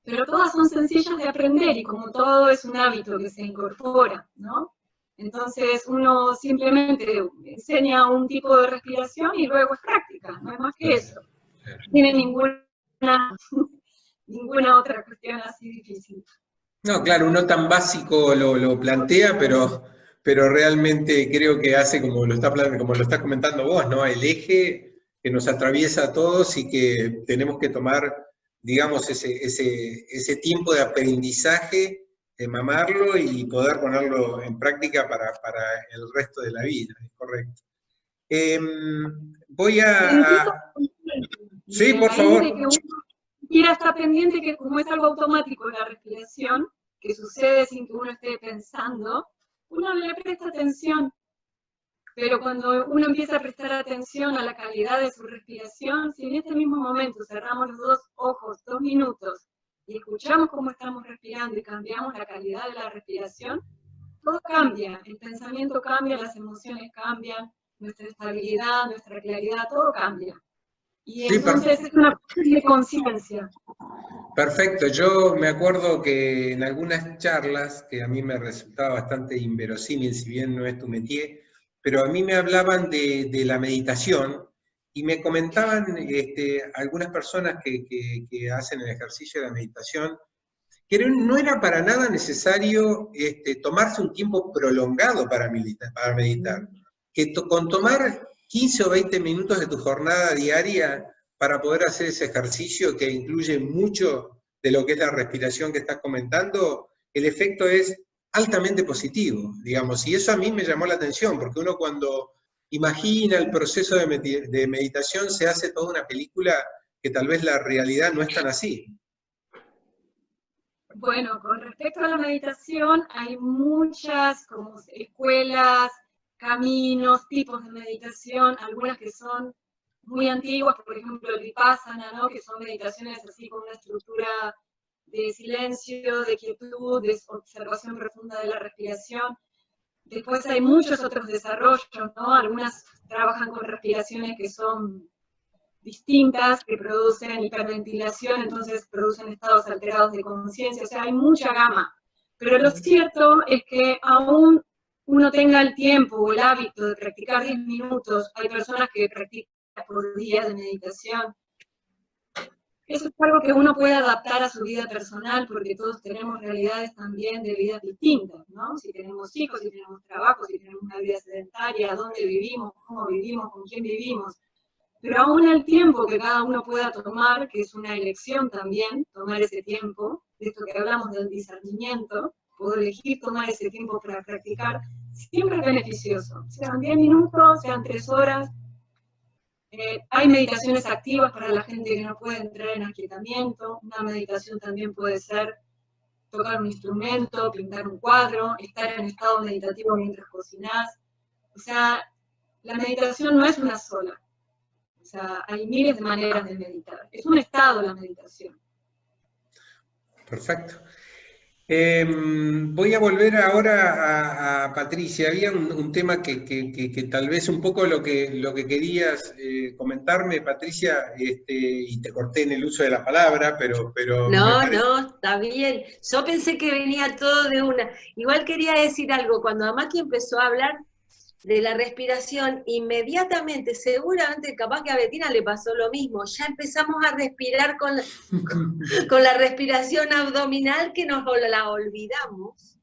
pero todas son sencillas de aprender y como todo es un hábito que se incorpora, ¿no? Entonces uno simplemente enseña un tipo de respiración y luego es práctica, no es más que eso. No tiene ninguna otra cuestión así difícil. No, claro, uno tan básico lo plantea, pero realmente creo que hace como lo está comentando vos, ¿no? El eje que nos atraviesa a todos y que tenemos que tomar, digamos, ese tiempo de aprendizaje, de mamarlo y poder ponerlo en práctica para el resto de la vida, es correcto. Voy Entiendo a... Sí, por ahí de favor. que uno quiera estar pendiente que como es algo automático la respiración, que sucede sin que uno esté pensando, uno le presta atención, pero cuando uno empieza a prestar atención a la calidad de su respiración, si en este mismo momento cerramos los dos ojos 2 minutos y escuchamos cómo estamos respirando y cambiamos la calidad de la respiración, todo cambia, el pensamiento cambia, las emociones cambian, nuestra estabilidad, nuestra claridad, todo cambia. Y Sí, entonces es una cuestión de conciencia. perfecto. Yo me acuerdo que en algunas charlas, que a mí me resultaba bastante inverosímil, si bien no es tu métier, pero a mí me hablaban de la meditación y me comentaban algunas personas que hacen el ejercicio de la meditación, que no era para nada necesario tomarse un tiempo prolongado para meditar, que con tomar 15 o 20 minutos de tu jornada diaria para poder hacer ese ejercicio que incluye mucho de lo que es la respiración que estás comentando, el efecto es altamente positivo, digamos, y eso a mí me llamó la atención, porque uno cuando imagina el proceso de meditación se hace toda una película que tal vez la realidad no es tan así. Bueno, con respecto a la meditación, hay muchas como escuelas, caminos, tipos de meditación, algunas que son muy antiguas, por ejemplo el Vipassana, ¿no? Que son meditaciones así con una estructura de silencio, de quietud, de observación profunda de la respiración. Después hay muchos otros desarrollos, ¿no? Algunas trabajan con respiraciones que son distintas, que producen hiperventilación, entonces producen estados alterados de conciencia, o sea, hay mucha gama. Pero lo cierto es que aún uno tenga el tiempo o el hábito de practicar 10 minutos, hay personas que practican por días de meditación. Eso es algo que uno puede adaptar a su vida personal, porque todos tenemos realidades también de vidas distintas, ¿no? Si tenemos hijos, si tenemos trabajo, si tenemos una vida sedentaria, dónde vivimos, cómo vivimos, con quién vivimos. Pero aún el tiempo que cada uno pueda tomar, que es una elección también, tomar ese tiempo, de esto que hablamos del discernimiento, poder elegir tomar ese tiempo para practicar, siempre es beneficioso. Sean 10 minutos, sean 3 horas. Hay meditaciones activas para la gente que no puede entrar en aquietamiento. Una meditación también puede ser tocar un instrumento, pintar un cuadro, estar en estado meditativo mientras cocinás. O sea, la meditación no es una sola. O sea, hay miles de maneras de meditar. Es un estado la meditación. Perfecto. Voy a volver ahora a Patricia. Había un tema que tal vez un poco lo que querías comentarme, Patricia, y te corté en el uso de la palabra, pero No, está bien. Yo pensé que venía todo de una. Igual quería decir algo, cuando Maki empezó a hablar de la respiración, inmediatamente, seguramente capaz que a Betina le pasó lo mismo, ya empezamos a respirar con la respiración abdominal que nos la olvidamos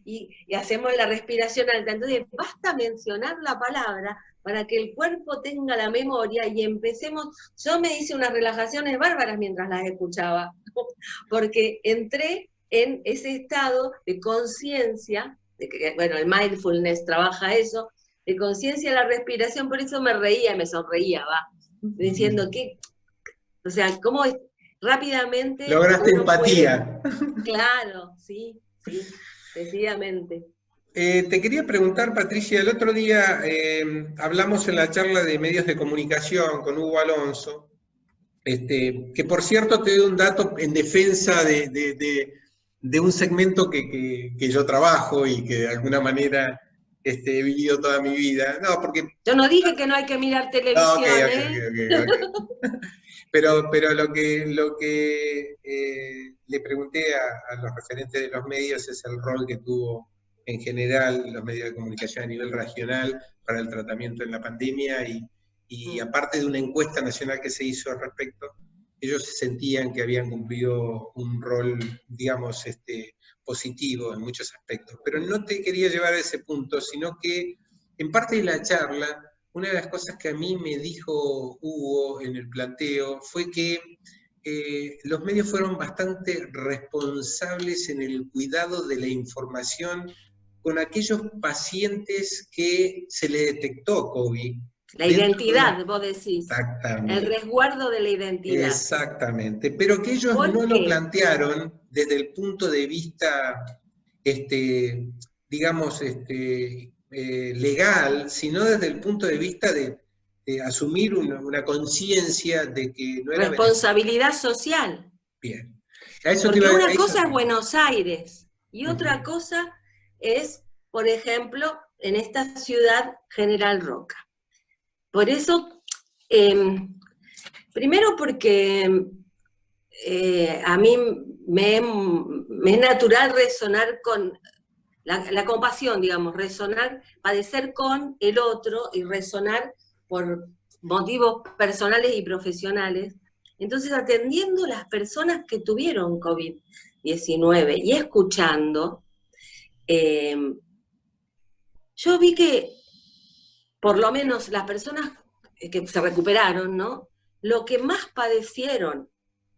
y hacemos la respiración alta. Entonces basta mencionar la palabra para que el cuerpo tenga la memoria y empecemos. Yo me hice unas relajaciones bárbaras mientras las escuchaba, porque entré en ese estado de conciencia, bueno, el mindfulness trabaja eso, de conciencia de la respiración, por eso me reía y me sonreía, diciendo que, o sea, cómo rápidamente... Lograste empatía. Claro, sí, decididamente. Te quería preguntar, Patricia, el otro día hablamos en la charla de medios de comunicación con Hugo Alonso, que por cierto te doy un dato en defensa de un segmento que yo trabajo y que de alguna manera he vivido toda mi vida. No, porque... Yo no dije que no hay que mirar televisión, okay. Pero lo que le pregunté a los referentes de los medios es el rol que tuvo en general los medios de comunicación a nivel regional para el tratamiento en la pandemia y aparte de una encuesta nacional que se hizo al respecto, ellos sentían que habían cumplido un rol, digamos, positivo en muchos aspectos, pero no te quería llevar a ese punto, sino que en parte de la charla, una de las cosas que a mí me dijo Hugo en el planteo fue que los medios fueron bastante responsables en el cuidado de la información con aquellos pacientes que se le detectó COVID. La identidad, vos decís. Exactamente. El resguardo de la identidad. Exactamente, pero que ellos no lo plantearon desde el punto de vista, digamos, legal, sino desde el punto de vista de asumir una conciencia de que no era responsabilidad social. Bien. A eso porque una cosa es Buenos Aires y otra cosa es, por ejemplo, en esta ciudad General Roca. Por eso, primero porque a mí me es natural resonar con la compasión, digamos, resonar, padecer con el otro y resonar por motivos personales y profesionales. Entonces, atendiendo a las personas que tuvieron COVID-19 y escuchando, yo vi que, por lo menos las personas que se recuperaron, ¿no? Lo que más padecieron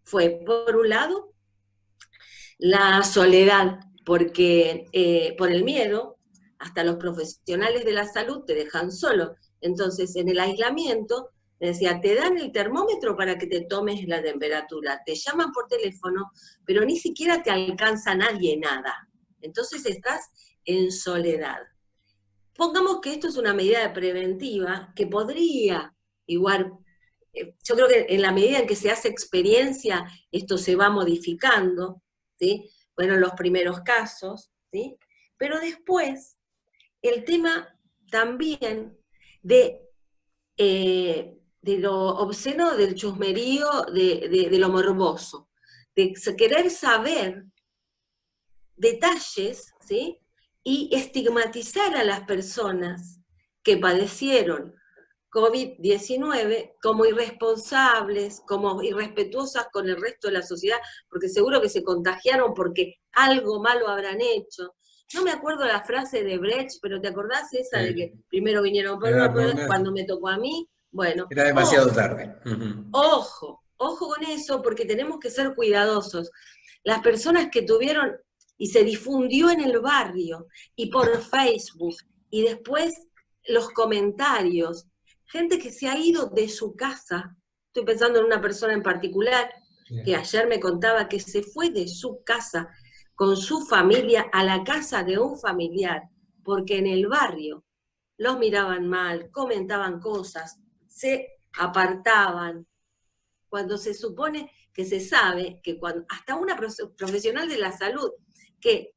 fue, por un lado, la soledad, porque por el miedo, hasta los profesionales de la salud te dejan solo. Entonces, en el aislamiento, me decía, te dan el termómetro para que te tomes la temperatura, te llaman por teléfono, pero ni siquiera te alcanza nadie nada. Entonces estás en soledad. Pongamos que esto es una medida preventiva que podría, igual, yo creo que en la medida en que se hace experiencia, esto se va modificando, ¿sí? Bueno, los primeros casos, ¿sí? Pero después, el tema también de lo obsceno, del chusmerío, de lo morboso, de querer saber detalles, ¿sí? Y estigmatizar a las personas que padecieron COVID-19 como irresponsables, como irrespetuosas con el resto de la sociedad, porque seguro que se contagiaron porque algo malo habrán hecho. No me acuerdo la frase de Brecht, pero ¿te acordás esa de que primero vinieron por uno, cuando me tocó a mí? Bueno, era demasiado tarde. Ojo con eso, porque tenemos que ser cuidadosos. Las personas que tuvieron, y se difundió en el barrio, y por Facebook, y después los comentarios, gente que se ha ido de su casa, estoy pensando en una persona en particular, que ayer me contaba que se fue de su casa, con su familia, a la casa de un familiar, porque en el barrio los miraban mal, comentaban cosas, se apartaban, cuando se supone que se sabe que hasta una profesional de la salud que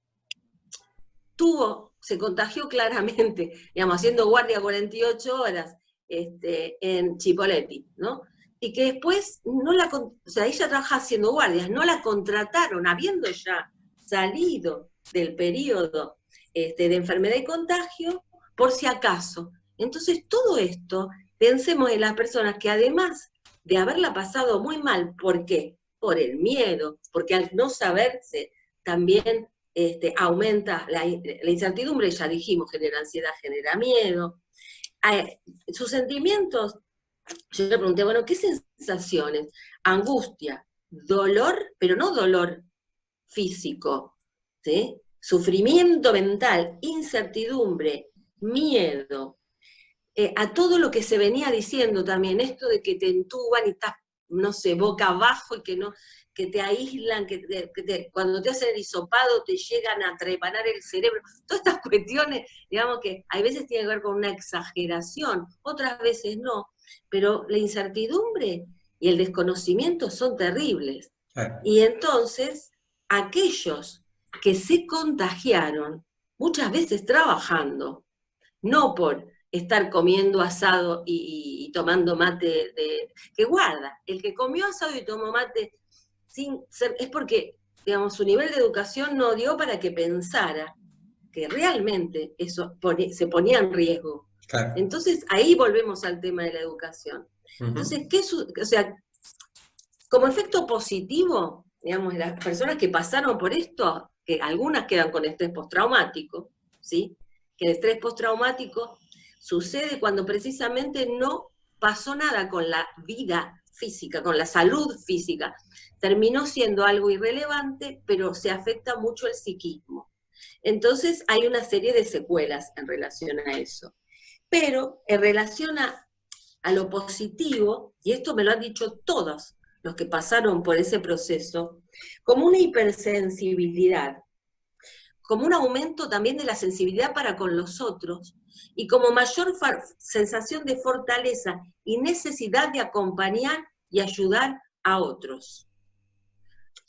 se contagió claramente, digamos, haciendo guardia 48 horas en Chipoleti, ¿no? Y que después ella trabaja haciendo guardias, no la contrataron, habiendo ya salido del periodo de enfermedad y contagio, por si acaso. Entonces, todo esto, pensemos en las personas que además de haberla pasado muy mal, ¿por qué? Por el miedo, porque al no saberse también aumenta la incertidumbre, ya dijimos, genera ansiedad, genera miedo. Sus sentimientos, yo le pregunté, bueno, ¿qué sensaciones? Angustia, dolor, pero no dolor físico, ¿sí? Sufrimiento mental, incertidumbre, miedo, a todo lo que se venía diciendo también, esto de que te entuban y estás, no sé, boca abajo y que te aíslan, cuando te hacen el hisopado te llegan a trepanar el cerebro, todas estas cuestiones, digamos que hay veces tienen que ver con una exageración, otras veces no, pero la incertidumbre y el desconocimiento son terribles. Y entonces, aquellos que se contagiaron, muchas veces trabajando, no por estar comiendo asado y tomando mate que guarda, el que comió asado y tomó mate es porque, digamos, su nivel de educación no dio para que pensara que realmente eso se ponía en riesgo. Claro. Entonces, ahí volvemos al tema de la educación. Entonces, como efecto positivo, digamos, las personas que pasaron por esto, que algunas quedan con estrés postraumático, ¿sí? Que el estrés postraumático sucede cuando precisamente no pasó nada con la vida física, con la salud física. Terminó siendo algo irrelevante, pero se afecta mucho el psiquismo. Entonces hay una serie de secuelas en relación a eso. Pero en relación a lo positivo, y esto me lo han dicho todos los que pasaron por ese proceso, como una hipersensibilidad, como un aumento también de la sensibilidad para con los otros, y como mayor sensación de fortaleza y necesidad de acompañar y ayudar a otros.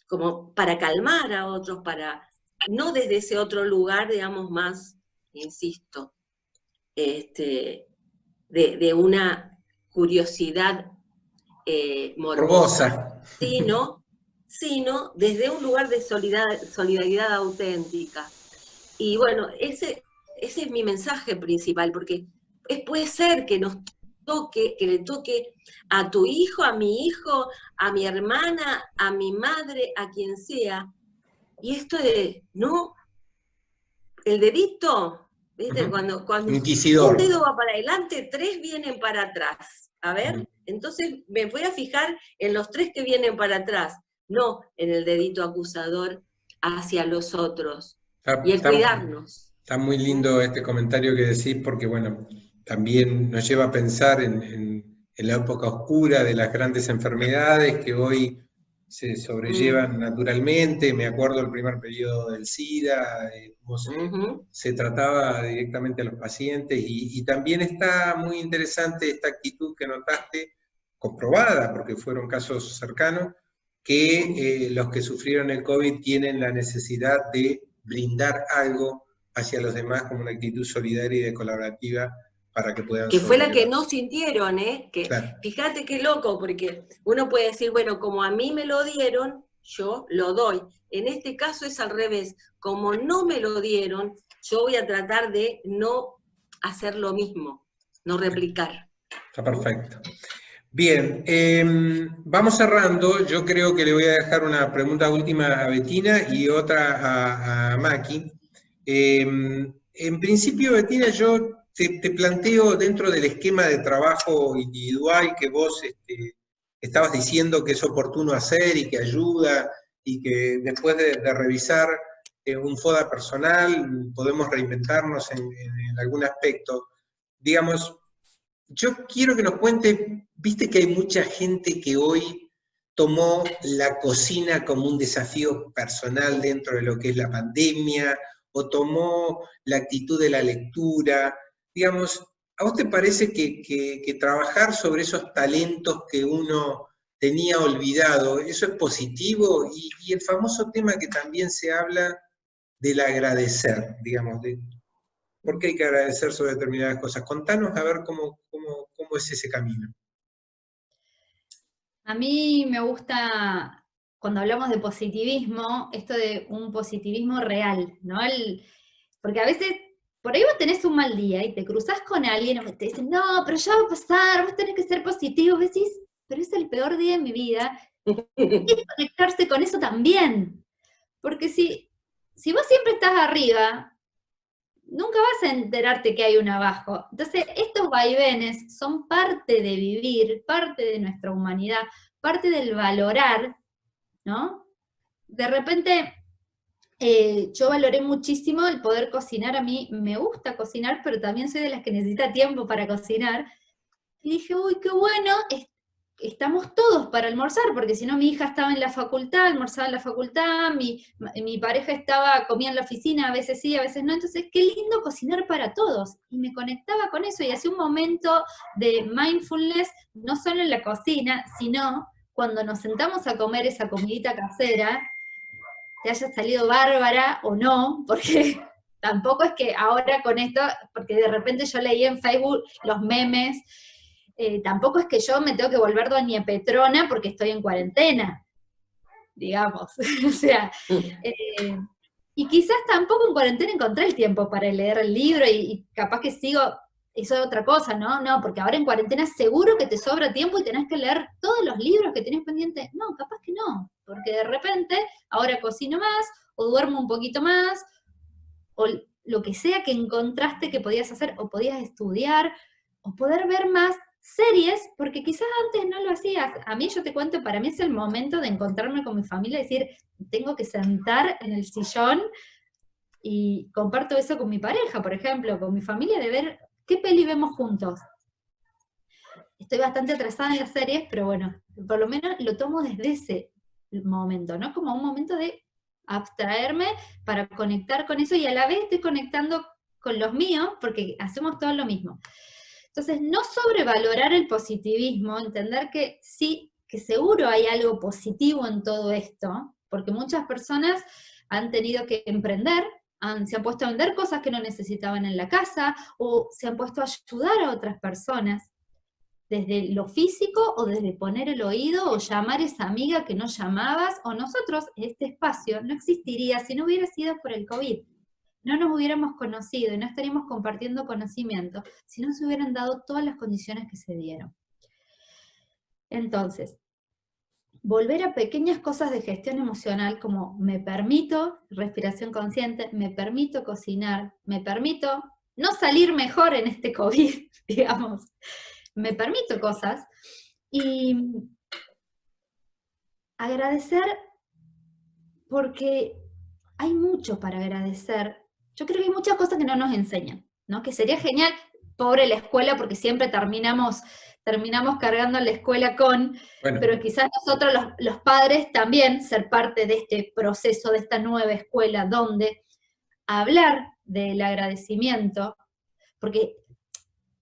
Como para calmar a otros, para no desde ese otro lugar, digamos, más, insisto, de una curiosidad morbosa, sino desde un lugar de solidaridad auténtica. Y bueno, ese es mi mensaje principal, porque puede ser que nos toque, que le toque a tu hijo, a mi hijo, a mi hermana, a mi madre, a quien sea, y esto de, no, el dedito, ¿viste? Cuando Inquisidor. Un dedo va para adelante, 3 vienen para atrás. A ver, entonces me voy a fijar en los 3 que vienen para atrás, no en el dedito acusador hacia los otros. Y el cuidarnos. Está muy lindo este comentario que decís, porque bueno, también nos lleva a pensar en la época oscura de las grandes enfermedades que hoy se sobrellevan naturalmente. Me acuerdo el primer periodo del SIDA, cómo se trataba directamente a los pacientes, y también está muy interesante esta actitud que notaste, comprobada, porque fueron casos cercanos, que los que sufrieron el COVID tienen la necesidad de brindar algo hacia los demás como una actitud solidaria y colaborativa para que puedan que fue la que no sintieron, que claro. Fíjate qué loco, porque uno puede decir, bueno, como a mí me lo dieron, yo lo doy. En este caso es al revés, como no me lo dieron, yo voy a tratar de no hacer lo mismo, no replicar. Está perfecto. Bien, vamos cerrando. Yo creo que le voy a dejar una pregunta última a Bettina y otra a Maki. En principio, Bettina, yo te planteo dentro del esquema de trabajo individual que vos estabas diciendo que es oportuno hacer y que ayuda, y que después de revisar un FODA personal podemos reinventarnos en algún aspecto. Digamos, yo quiero que nos cuente, viste que hay mucha gente que hoy tomó la cocina como un desafío personal dentro de lo que es la pandemia, o tomó la actitud de la lectura. Digamos, ¿a vos te parece que trabajar sobre esos talentos que uno tenía olvidado, eso es positivo? Y el famoso tema que también se habla del agradecer, digamos, ¿por qué hay que agradecer sobre determinadas cosas? Contanos a ver cómo es ese camino. A mí me gusta, cuando hablamos de positivismo, esto de un positivismo real, ¿no? Porque a veces, por ahí vos tenés un mal día y te cruzás con alguien y te dicen, no, pero ya va a pasar, vos tenés que ser positivo. Vos decís, pero es el peor día de mi vida. Hay que conectarse con eso también. Porque si vos siempre estás arriba, nunca vas a enterarte que hay un abajo. Entonces, estos vaivenes son parte de vivir, parte de nuestra humanidad, parte del valorar, ¿no? De repente, yo valoré muchísimo el poder cocinar. A mí me gusta cocinar, pero también soy de las que necesita tiempo para cocinar. Y dije, uy, qué bueno, estamos todos para almorzar, porque si no mi hija estaba en la facultad, almorzaba en la facultad, mi pareja comía en la oficina, a veces sí, a veces no. Entonces, qué lindo cocinar para todos. Y me conectaba con eso, y hacía un momento de mindfulness, no solo en la cocina, sino cuando nos sentamos a comer esa comidita casera, te haya salido bárbara o no, porque tampoco es que ahora con esto, porque de repente yo leí en Facebook los memes, tampoco es que yo me tengo que volver doña Petrona porque estoy en cuarentena, digamos. O sea, y quizás tampoco en cuarentena encontré el tiempo para leer el libro, y capaz que sigo eso es otra cosa, ¿no? No, porque ahora en cuarentena seguro que te sobra tiempo y tenés que leer todos los libros que tenés pendientes. No, capaz que no, porque de repente ahora cocino más, o duermo un poquito más, o lo que sea que encontraste que podías hacer, o podías estudiar, o poder ver más series, porque quizás antes no lo hacías. A mí, yo te cuento, para mí es el momento de encontrarme con mi familia y decir, tengo que sentar en el sillón, y comparto eso con mi pareja, por ejemplo, con mi familia, de ver qué peli vemos juntos. Estoy bastante atrasada en las series, pero bueno, por lo menos lo tomo desde ese momento, ¿no? Como un momento de abstraerme para conectar con eso, y a la vez estoy conectando con los míos, porque hacemos todo lo mismo. Entonces, no sobrevalorar el positivismo, entender que sí, que seguro hay algo positivo en todo esto, porque muchas personas han tenido que emprender, se han puesto a vender cosas que no necesitaban en la casa, o se han puesto a ayudar a otras personas, desde lo físico, o desde poner el oído, o llamar a esa amiga que no llamabas, o nosotros, este espacio no existiría si no hubiera sido por el COVID. No nos hubiéramos conocido y no estaríamos compartiendo conocimiento si no se hubieran dado todas las condiciones que se dieron. Entonces, volver a pequeñas cosas de gestión emocional, como me permito respiración consciente, me permito cocinar, me permito no salir mejor en este COVID, digamos, me permito cosas, y agradecer, porque hay mucho para agradecer. Yo creo que hay muchas cosas que no nos enseñan, ¿no? Que sería genial, pobre la escuela, porque siempre terminamos cargando a la escuela pero quizás nosotros los padres también ser parte de este proceso, de esta nueva escuela, donde hablar del agradecimiento, porque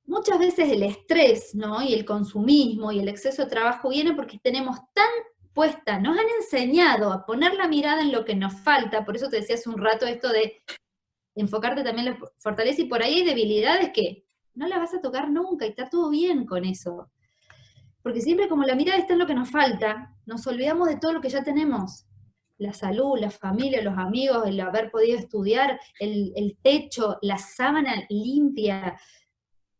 muchas veces el estrés, ¿no? Y el consumismo y el exceso de trabajo viene porque tenemos tan puesta, nos han enseñado a poner la mirada en lo que nos falta, por eso te decía hace un rato esto de enfocarte también en la fortaleza, y por ahí hay debilidades que no las vas a tocar nunca, y está todo bien con eso. Porque siempre como la mirada está en lo que nos falta, nos olvidamos de todo lo que ya tenemos. La salud, la familia, los amigos, el haber podido estudiar, el techo, la sábana limpia,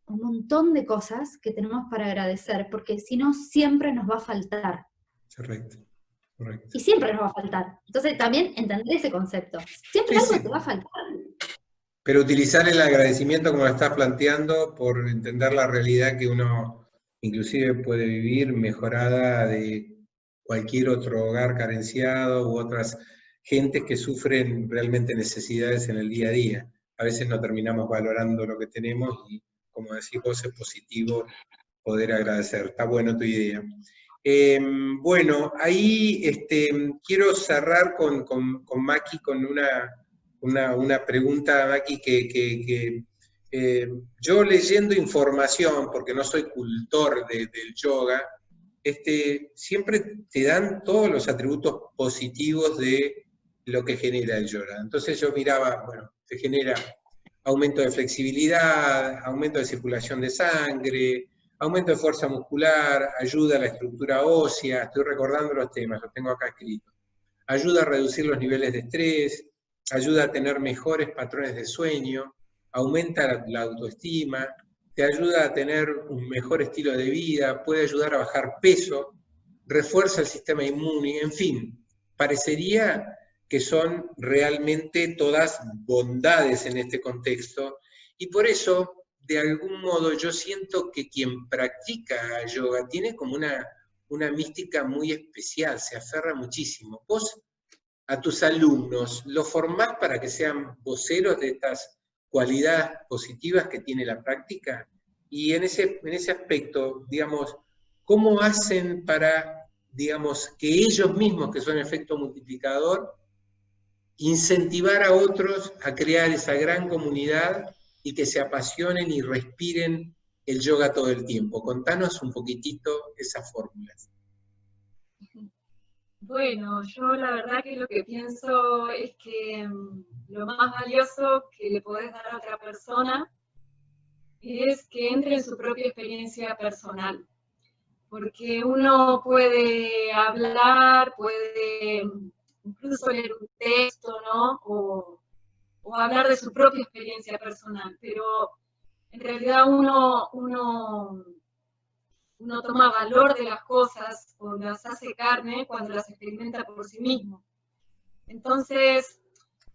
un montón de cosas que tenemos para agradecer, porque si no, siempre nos va a faltar. Correcto. Y siempre nos va a faltar. Entonces también entender ese concepto. Siempre algo te va a faltar. Pero utilizar el agradecimiento como lo estás planteando, por entender la realidad que uno inclusive puede vivir mejorada de cualquier otro hogar carenciado u otras gentes que sufren realmente necesidades en el día a día. A veces no terminamos valorando lo que tenemos y, como decís vos, es positivo poder agradecer. Está bueno tu idea. Bueno, ahí quiero cerrar con Maki con una pregunta, Maki, que yo leyendo información, porque no soy cultor del yoga, siempre te dan todos los atributos positivos de lo que genera el yoga. Entonces yo miraba, bueno, te genera aumento de flexibilidad, aumento de circulación de sangre, aumento de fuerza muscular, ayuda a la estructura ósea, estoy recordando los temas, los tengo acá escritos. Ayuda a reducir los niveles de estrés, ayuda a tener mejores patrones de sueño, aumenta la autoestima, te ayuda a tener un mejor estilo de vida, puede ayudar a bajar peso, refuerza el sistema inmune, en fin, parecería que son realmente todas bondades en este contexto, y por eso, de algún modo, yo siento que quien practica yoga tiene como una mística muy especial, se aferra muchísimo. Vos a tus alumnos los formás para que sean voceros de estas cualidades positivas que tiene la práctica, y en ese aspecto, digamos, ¿cómo hacen para, digamos, que ellos mismos, que son efecto multiplicador, incentivar a otros a crear esa gran comunidad y que se apasionen y respiren el yoga todo el tiempo? Contanos un poquitito esas fórmulas. Bueno, yo la verdad que lo que pienso es que lo más valioso que le podés dar a otra persona es que entre en su propia experiencia personal. Porque uno puede hablar, puede incluso leer un texto, ¿no? O hablar de su propia experiencia personal, pero en realidad uno toma valor de las cosas o las hace carne cuando las experimenta por sí mismo. Entonces,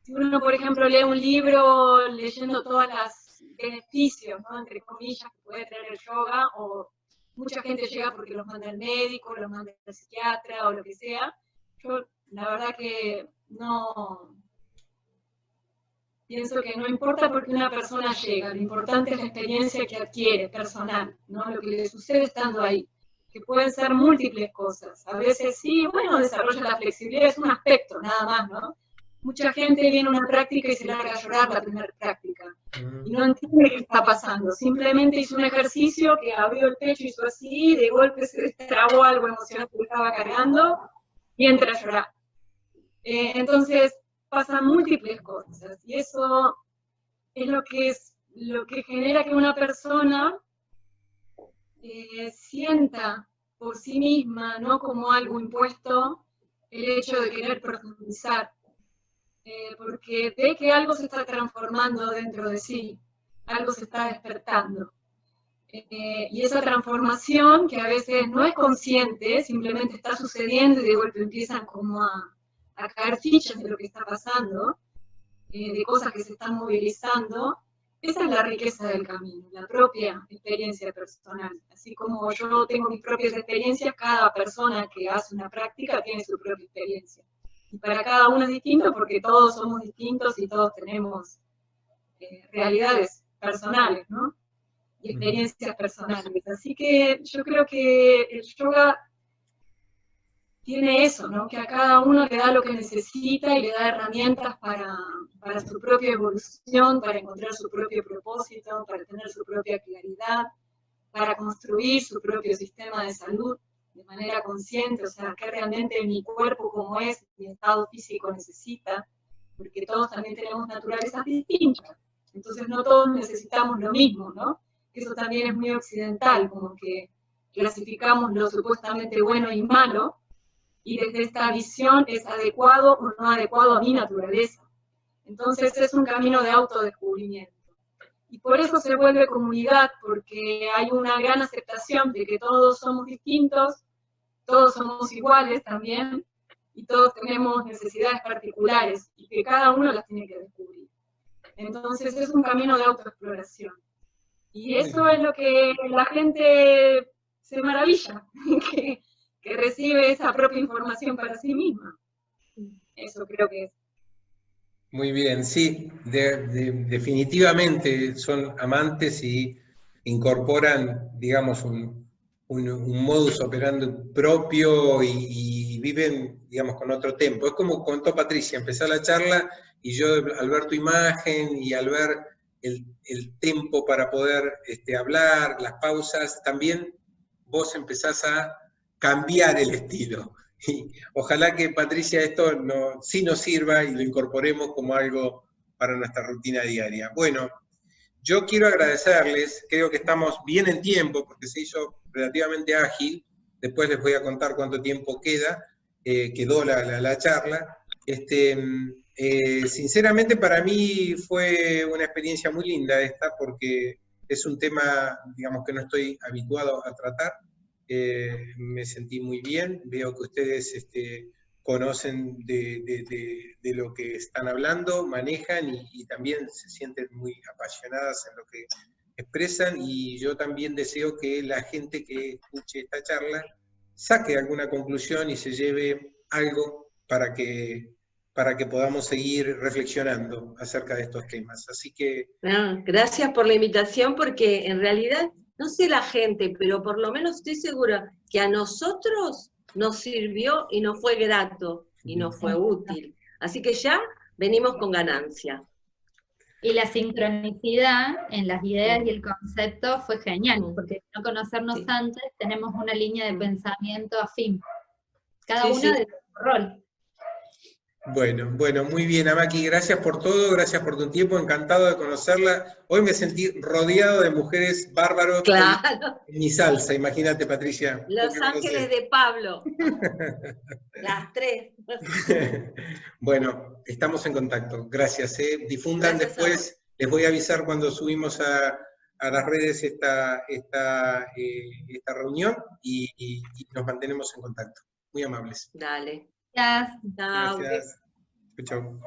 si uno, por ejemplo, lee un libro leyendo todos los beneficios, ¿no?, entre comillas, que puede traer el yoga, o mucha gente llega porque los manda el médico, los manda el psiquiatra o lo que sea, yo la verdad que no pienso que no importa por qué una persona llega, lo importante es la experiencia que adquiere personal, ¿no?, lo que le sucede estando ahí, que pueden ser múltiples cosas. A veces sí, bueno, desarrolla la flexibilidad, es un aspecto nada más, ¿no? Mucha gente viene a una práctica y se larga a llorar la primera práctica, y no entiende qué está pasando. Simplemente hizo un ejercicio que abrió el pecho, hizo así, de golpe se destrabó algo emocional que estaba cargando, y entra a llorar. Entonces, pasan múltiples cosas, y eso es lo que genera que una persona sienta por sí misma, no como algo impuesto, el hecho de querer profundizar, porque ve que algo se está transformando dentro de sí, algo se está despertando. Y esa transformación, que a veces no es consciente, simplemente está sucediendo y de golpe empiezan como a caer fichas de lo que está pasando, de cosas que se están movilizando. Esa es la riqueza del camino, la propia experiencia personal. Así como yo tengo mis propias experiencias, cada persona que hace una práctica tiene su propia experiencia. Y para cada uno es distinto porque todos somos distintos y todos tenemos realidades personales, ¿no? Y experiencias personales. Así que yo creo que el yoga tiene eso, ¿no?, que a cada uno le da lo que necesita y le da herramientas para su propia evolución, para encontrar su propio propósito, para tener su propia claridad, para construir su propio sistema de salud de manera consciente, o sea, que realmente mi cuerpo como es, mi estado físico necesita, porque todos también tenemos naturalezas distintas, entonces no todos necesitamos lo mismo, ¿no? Eso también es muy occidental, como que clasificamos lo supuestamente bueno y malo, y desde esta visión es adecuado o no adecuado a mi naturaleza. Entonces es un camino de autodescubrimiento. Y por eso se vuelve comunidad, porque hay una gran aceptación de que todos somos distintos, todos somos iguales también, y todos tenemos necesidades particulares, y que cada uno las tiene que descubrir. Entonces es un camino de autoexploración. Y eso es lo que la gente se maravilla, que recibe esa propia información para sí misma. Eso creo que es. Muy bien, sí, definitivamente son amantes y incorporan, digamos, un modus operandi propio y viven, digamos, con otro tempo. Es como contó Patricia, empezó la charla y yo al ver tu imagen y al ver el tempo para poder hablar, las pausas, también vos empezás a cambiar el estilo. Y ojalá que, Patricia, esto sí nos sirva y lo incorporemos como algo para nuestra rutina diaria. Bueno, yo quiero agradecerles, creo que estamos bien en tiempo porque se hizo relativamente ágil, después les voy a contar cuánto tiempo quedó la charla. Sinceramente para mí fue una experiencia muy linda esta porque es un tema, digamos, que no estoy habituado a tratar. Me sentí muy bien, veo que ustedes conocen de lo que están hablando, manejan y también se sienten muy apasionadas en lo que expresan, y yo también deseo que la gente que escuche esta charla saque alguna conclusión y se lleve algo para que podamos seguir reflexionando acerca de estos temas. Así que... Gracias por la invitación, porque en realidad, no sé la gente, pero por lo menos estoy segura que a nosotros nos sirvió y nos fue grato y nos fue útil. Así que ya venimos con ganancia. Y la sincronicidad en las ideas y el concepto fue genial, porque no conocernos antes tenemos una línea de pensamiento afín, cada una de su rol. Bueno, muy bien, Amaki, gracias por todo, gracias por tu tiempo, encantado de conocerla. Hoy me sentí rodeado de mujeres bárbaros. Claro. En mi salsa, imagínate, Patricia. Los ángeles de Pablo. Las tres. Bueno, estamos en contacto, gracias. Difundan gracias después, les voy a avisar cuando subimos a a las redes esta reunión y nos mantenemos en contacto. Muy amables. Dale. Gracias. Chao. Gracias. Chau, chau.